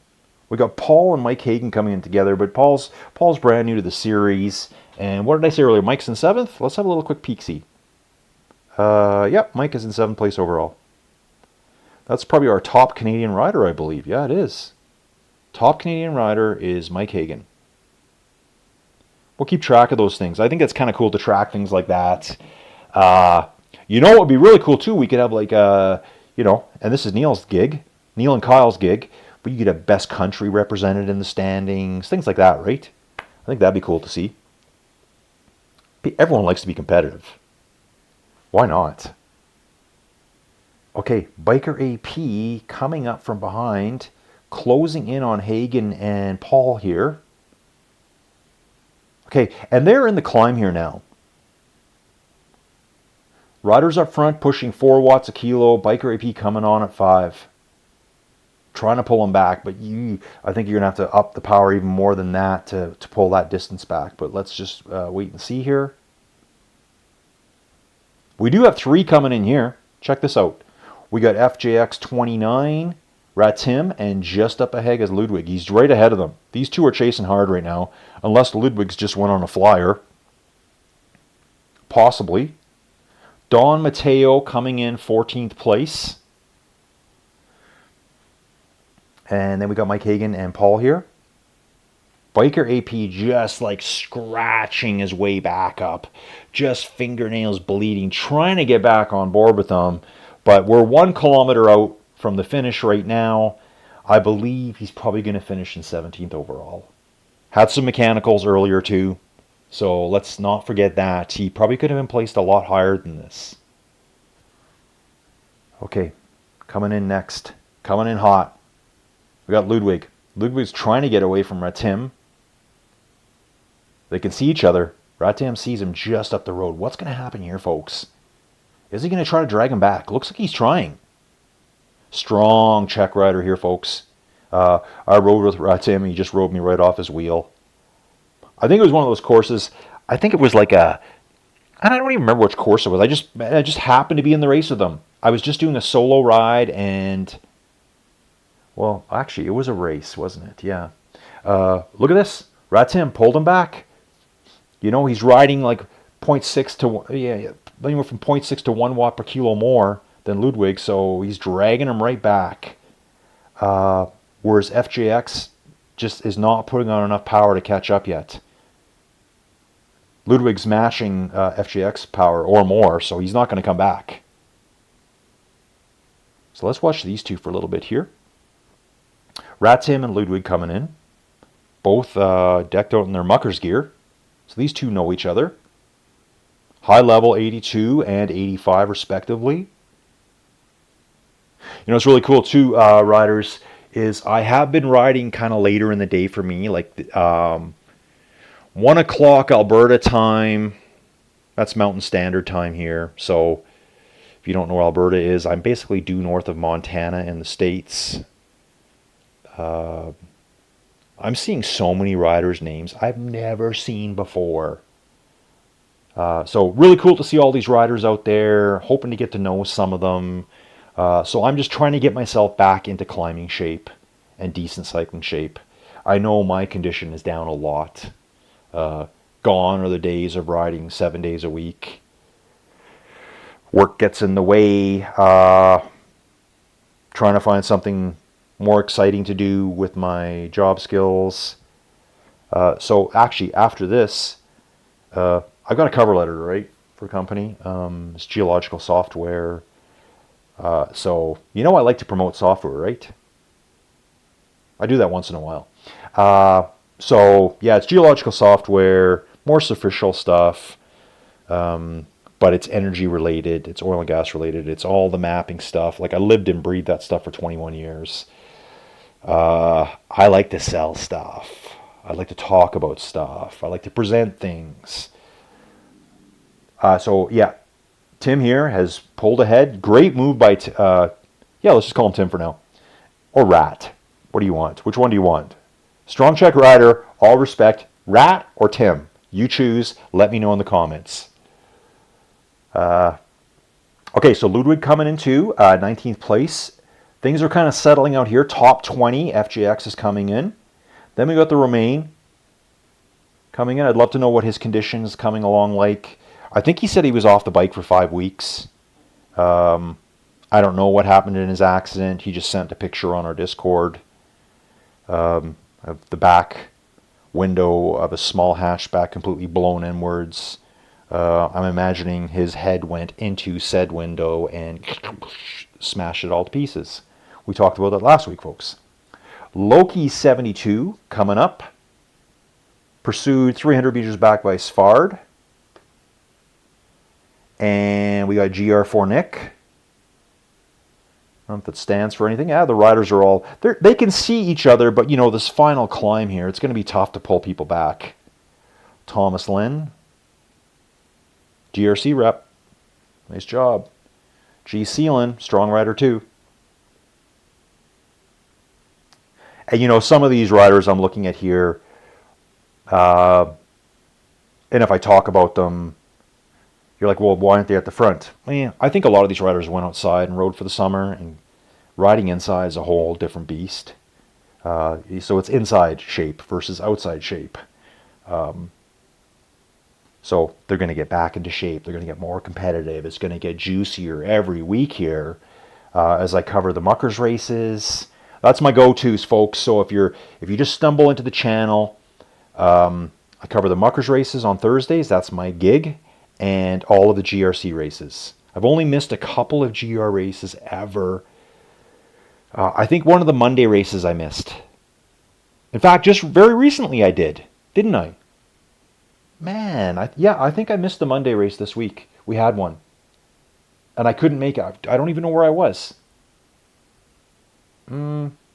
We got Paul and Mike Hagan coming in together, but Paul's brand new to the series. And what did I say earlier? Mike's in 7th? Let's have a little quick peek-see. Yep, Mike is in 7th place overall. That's probably our top Canadian rider, I believe. Yeah, it is. Top Canadian rider is Mike Hagan. We'll keep track of those things. I think it's kind of cool to track things like that. You know what would be really cool, too? We could have like, and this is Neil's gig. Neil and Kyle's gig. But you could have best country represented in the standings. Things like that, right? I think that'd be cool to see. Everyone likes to be competitive. Why not? Okay, Biker AP coming up from behind, closing in on Hagan and Paul here. Okay, and they're in the climb here now. Riders up front pushing 4 watts a kilo. Biker AP coming on at 5. Trying to pull them back, but I think you're going to have to up the power even more than that to pull that distance back. But let's just wait and see here. We do have 3 coming in here. Check this out. We got FJX 29, Ratim, and just up ahead is Ludwig. He's right ahead of them. These two are chasing hard right now, unless Ludwig's just went on a flyer. Possibly. Don Mateo coming in 14th place. And then we got Mike Hagan and Paul here. Biker AP just like scratching his way back up. Just fingernails bleeding, trying to get back on board with them. But we're 1 kilometer out from the finish right now. I believe he's probably going to finish in 17th overall. Had some mechanicals earlier too. So let's not forget that. He probably could have been placed a lot higher than this. Okay, coming in next. Coming in hot. We got Ludwig. Ludwig's trying to get away from Ratim. They can see each other. Ratim sees him just up the road. What's going to happen here, folks? Is he going to try to drag him back? Looks like he's trying. Strong Czech rider here, folks. I rode with Ratim. He just rode me right off his wheel. I think it was one of those courses. I think it was like I don't even remember which course it was. I just happened to be in the race with them. I was just doing a solo ride and... Well, actually, it was a race, wasn't it? Yeah. Look at this. Ratim pulled him back. You know, he's riding like 0.6 to... anywhere from 0.6 to 1 watt per kilo more than Ludwig, so he's dragging him right back. Whereas FJX just is not putting on enough power to catch up yet. Ludwig's matching FJX power or more, so he's not going to come back. So let's watch these two for a little bit here. Ratim and Ludwig coming in. Both decked out in their Muckers gear. So these two know each other. High level 82 and 85 respectively. You know, it's really cool too, riders, is I have been riding kind of later in the day for me, like 1 o'clock Alberta time. That's Mountain Standard Time here. So if you don't know where Alberta is, I'm basically due north of Montana in the States. I'm seeing so many riders' names I've never seen before. So really cool to see all these riders out there, hoping to get to know some of them. So I'm just trying to get myself back into climbing shape and decent cycling shape. I know my condition is down a lot. Gone are the days of riding 7 days a week. Work gets in the way. Trying to find something more exciting to do with my job skills. So actually after this, I've got a cover letter to write for a company. It's geological software. So, you know I like to promote software, right? I do that once in a while. So, yeah, it's geological software, more superficial stuff, but it's energy related, it's oil and gas related, it's all the mapping stuff. Like, I lived and breathed that stuff for 21 years. I like to sell stuff. I like to talk about stuff. I like to present things. So yeah, Tim here has pulled ahead. Great move by, yeah, let's just call him Tim for now. Or Rat. What do you want? Which one do you want? Strong check rider, all respect. Rat or Tim? You choose. Let me know in the comments. Okay, so Ludwig coming into 19th place. Things are kind of settling out here. Top 20, FJX is coming in. Then we got the Romain coming in. I'd love to know what his condition is coming along like. I think he said he was off the bike for 5 weeks. I don't know what happened in his accident. He just sent a picture on our Discord of the back window of a small hatchback completely blown inwards. I'm imagining his head went into said window and smashed it all to pieces. We talked about that last week, folks. Loki 72 coming up. Pursued 300 meters back by Svard. And we got GR4 Nick. I don't know if that stands for anything. Yeah, the riders are all... They can see each other, but, you know, this final climb here, it's going to be tough to pull people back. Thomas Lynn. GRC rep. Nice job. G. Seelan, strong rider too. And, you know, some of these riders I'm looking at here, and if I talk about them, you're like, well, why aren't they at the front? I think a lot of these riders went outside and rode for the summer, and riding inside is a whole different beast. So it's inside shape versus outside shape. So they're going to get back into shape. They're going to get more competitive. It's going to get juicier every week here as I cover the Muckers races. That's my go-tos, folks. So if you just stumble into the channel, I cover the Muckers races on Thursdays. That's my gig. And all of the GRC races. I've only missed a couple of GR races ever. I think one of the Monday races I missed. In fact, just very recently I did. Didn't I? Man, I think I missed the Monday race this week. We had one. And I couldn't make it. I don't even know where I was.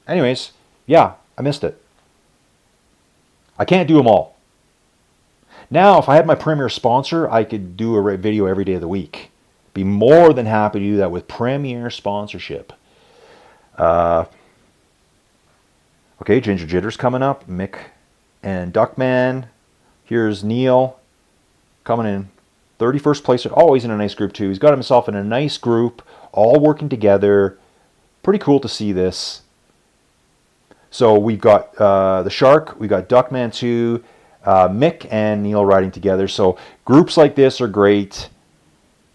Anyways, yeah, I missed it. I can't do them all. Now, if I had my premier sponsor, I could do a video every day of the week. Be more than happy to do that with premier sponsorship. Okay, Ginger Jitter's coming up. Mick and Duckman. Here's Neil coming in. 31st place. Always in a nice group, too. He's got himself in a nice group, all working together. Pretty cool to see this. So we've got the Shark. We've got Duckman, too. Mick and Neil riding together. So groups like this are great.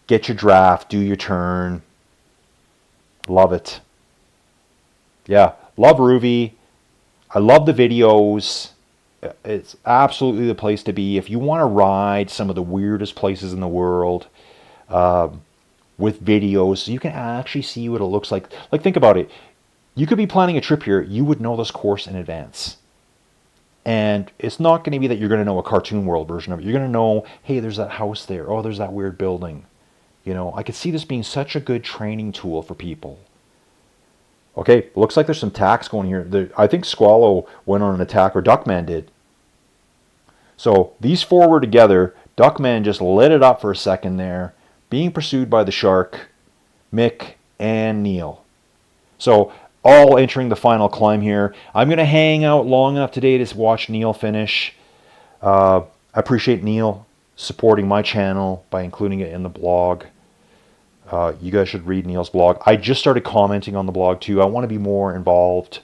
Get your draft. Do your turn. Love it. Yeah. Love Ruby. I love the videos. It's absolutely the place to be. If you want to ride some of the weirdest places in the world with videos, so you can actually see what it looks like. Like, think about it. You could be planning a trip here. You would know this course in advance. And it's not going to be that you're going to know a cartoon world version of it. You're going to know, hey, there's that house there. Oh, there's that weird building. You know, I could see this being such a good training tool for people. Okay, looks like there's some tacks going here. I think Squallow went on an attack, or Duckman did. So these four were together. Duckman just lit it up for a second there, being pursued by the Shark, Mick, and Neil. So all entering the final climb here. I'm going to hang out long enough today to watch Neil finish. I appreciate Neil supporting my channel by including it in the blog. You guys should read Neil's blog. I just started commenting on the blog too. I want to be more involved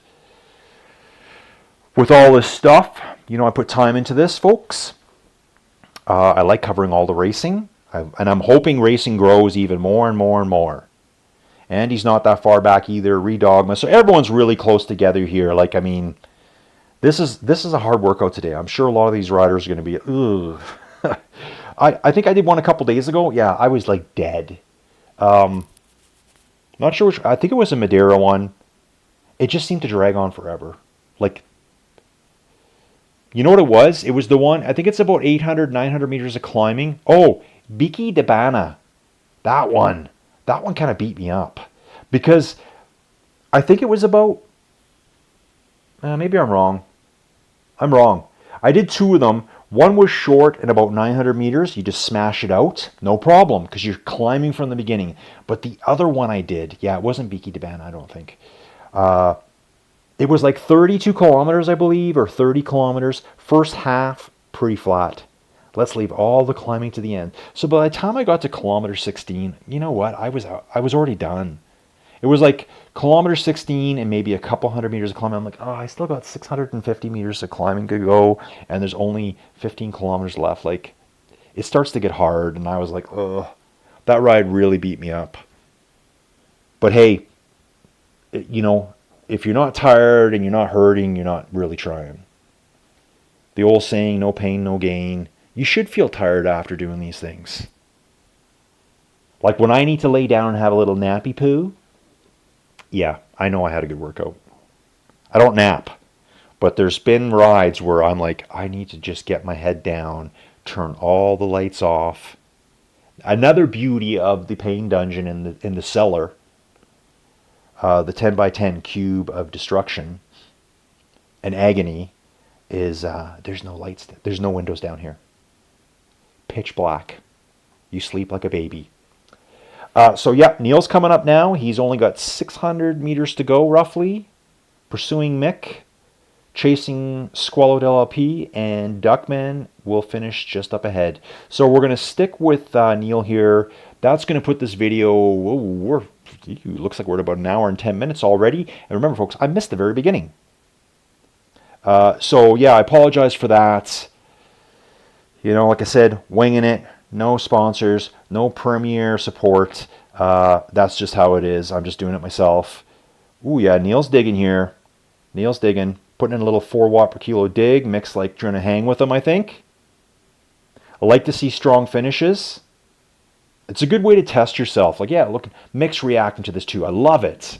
with all this stuff. You know, I put time into this, folks. I like covering all the racing. And I'm hoping racing grows even more and more and more. Andy's not that far back either. Redogma. So everyone's really close together here. Like, I mean, this is a hard workout today. I'm sure a lot of these riders are going to be, ugh. I think I did one a couple days ago. Yeah, I was like dead. Not sure which. I think it was a Madeira one. It just seemed to drag on forever. Like, you know what it was? It was the one, I think it's about 800, 900 meters of climbing. Oh, Biki de Bana. That one kind of beat me up. Because I think it was about, maybe I'm wrong. I'm wrong. I did two of them One was short and about 900 meters. You just smash it out. No problem, because you're climbing from the beginning. But the other one I did, yeah, it wasn't Biki Daban, I don't think. It was like 32 kilometers, I believe, or 30 kilometers. First half, pretty flat. Let's leave all the climbing to the end. So by the time I got to kilometer 16, you know what? I was already done. It was like kilometer 16 and maybe a couple hundred meters of climbing. I'm like, oh, I still got 650 meters of climbing to go, and there's only 15 kilometers left. Like, it starts to get hard, and I was like, ugh, that ride really beat me up. But hey, you know, if you're not tired and you're not hurting, you're not really trying. The old saying, no pain, no gain. You should feel tired after doing these things. Like when I need to lay down and have a little nappy poo, yeah, I know I had a good workout. I don't nap, but there's been rides where I'm like, I need to just get my head down, turn all the lights off. Another beauty of the pain dungeon in the cellar, the 10 by 10 cube of destruction and agony, is there's no lights, there's no windows down here. Pitch black. You sleep like a baby. So yeah, Neil's coming up now. He's only got 600 meters to go, roughly. Pursuing Mick, chasing Squallow LLP, and Duckman will finish just up ahead. So we're going to stick with Neil here. That's going to put this video, looks like we're at about an hour and 10 minutes already. And remember, folks, I missed the very beginning. So yeah, I apologize for that. You know, like I said, winging it. No sponsors, no Premier support. That's just how it is. I'm just doing it myself. Ooh, yeah, Neil's digging here. Neil's digging. Putting in a little 4 watt per kilo dig. Mick's like trying to hang with him, I think. I like to see strong finishes. It's a good way to test yourself. Like, yeah, look, Mick's reacting to this too. I love it.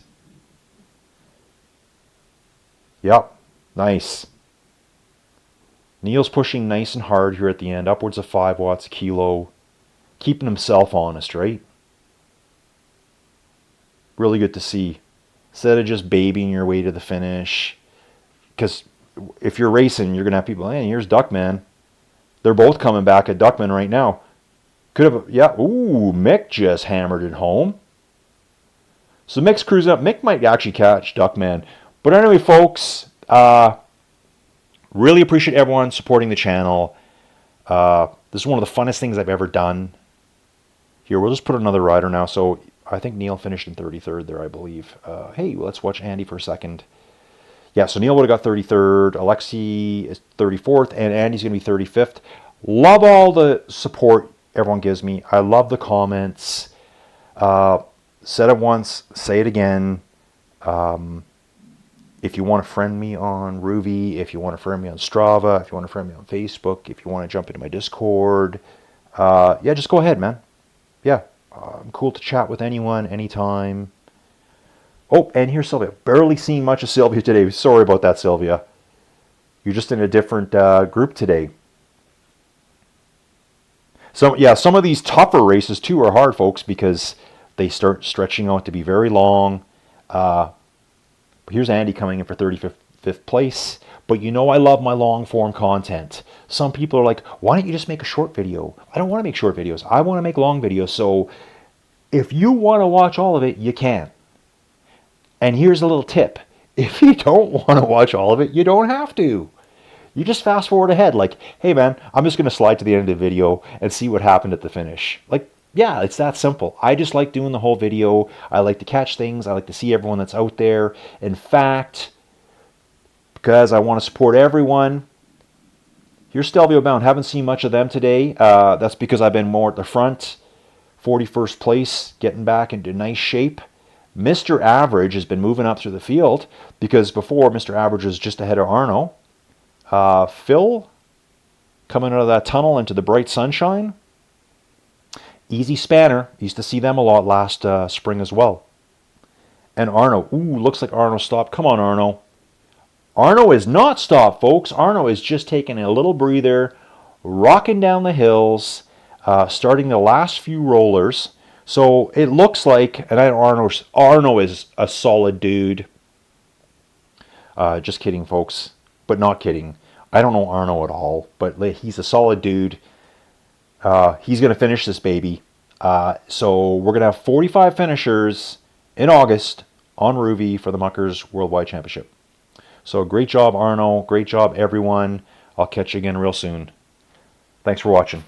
Yep, nice. Neil's pushing nice and hard here at the end, upwards of 5 watts a kilo, keeping himself honest, right? Really good to see. Instead of just babying your way to the finish. Because if you're racing, you're going to have people, hey, here's Duckman. They're both coming back at Duckman right now. Could have, yeah, ooh, Mick just hammered it home. So Mick's cruising up. Mick might actually catch Duckman. But anyway, folks, really appreciate everyone supporting the channel. This is one of the funnest things I've ever done. Here, we'll just put another rider now. So I think Neil finished in 33rd there, I believe. Hey, let's watch Andy for a second. Yeah, so Neil would have got 33rd. Alexi is 34th, and Andy's going to be 35th. Love all the support everyone gives me. I love the comments. Said it once, say it again. If you want to friend me on Ruby, if you want to friend me on Strava, if you want to friend me on Facebook, if you want to jump into my Discord, yeah, just go ahead, man. Yeah, I'm cool to chat with anyone, anytime. Oh, and here's Sylvia. Barely seen much of Sylvia today. Sorry about that, Sylvia. You're just in a different group today. So, yeah, some of these tougher races, too, are hard, folks, because they start stretching out to be very long. Here's Andy coming in for 35th place. But you know I love my long-form content. Some people are like, why don't you just make a short video? I don't want to make short videos. I want to make long videos. So if you want to watch all of it, you can. And here's a little tip. If you don't want to watch all of it, you don't have to. You just fast forward ahead. Like, hey, man, I'm just going to slide to the end of the video and see what happened at the finish. Like, yeah, it's that simple. I just like doing the whole video. I like to catch things. I like to see everyone that's out there. In fact, because I want to support everyone, here's Stelvio Bound. Haven't seen much of them today. That's because I've been more at the front. 41st place, getting back into nice shape. Mr. Average has been moving up through the field because before Mr. Average was just ahead of Arno. Phil coming out of that tunnel into the bright sunshine. Easy Spanner. Used to see them a lot last spring as well. And Arno. Ooh, looks like Arno stopped. Come on, Arno. Arno is not stopped, folks. Arno is just taking a little breather, rocking down the hills, starting the last few rollers. So it looks like, and Arno is a solid dude. Just kidding, folks. But not kidding. I don't know Arno at all, but he's a solid dude. He's going to finish this baby. So we're going to have 45 finishers in August on Ruby for the Muckers Worldwide Championship. So great job, Arno. Great job, everyone. I'll catch you again real soon. Thanks for watching.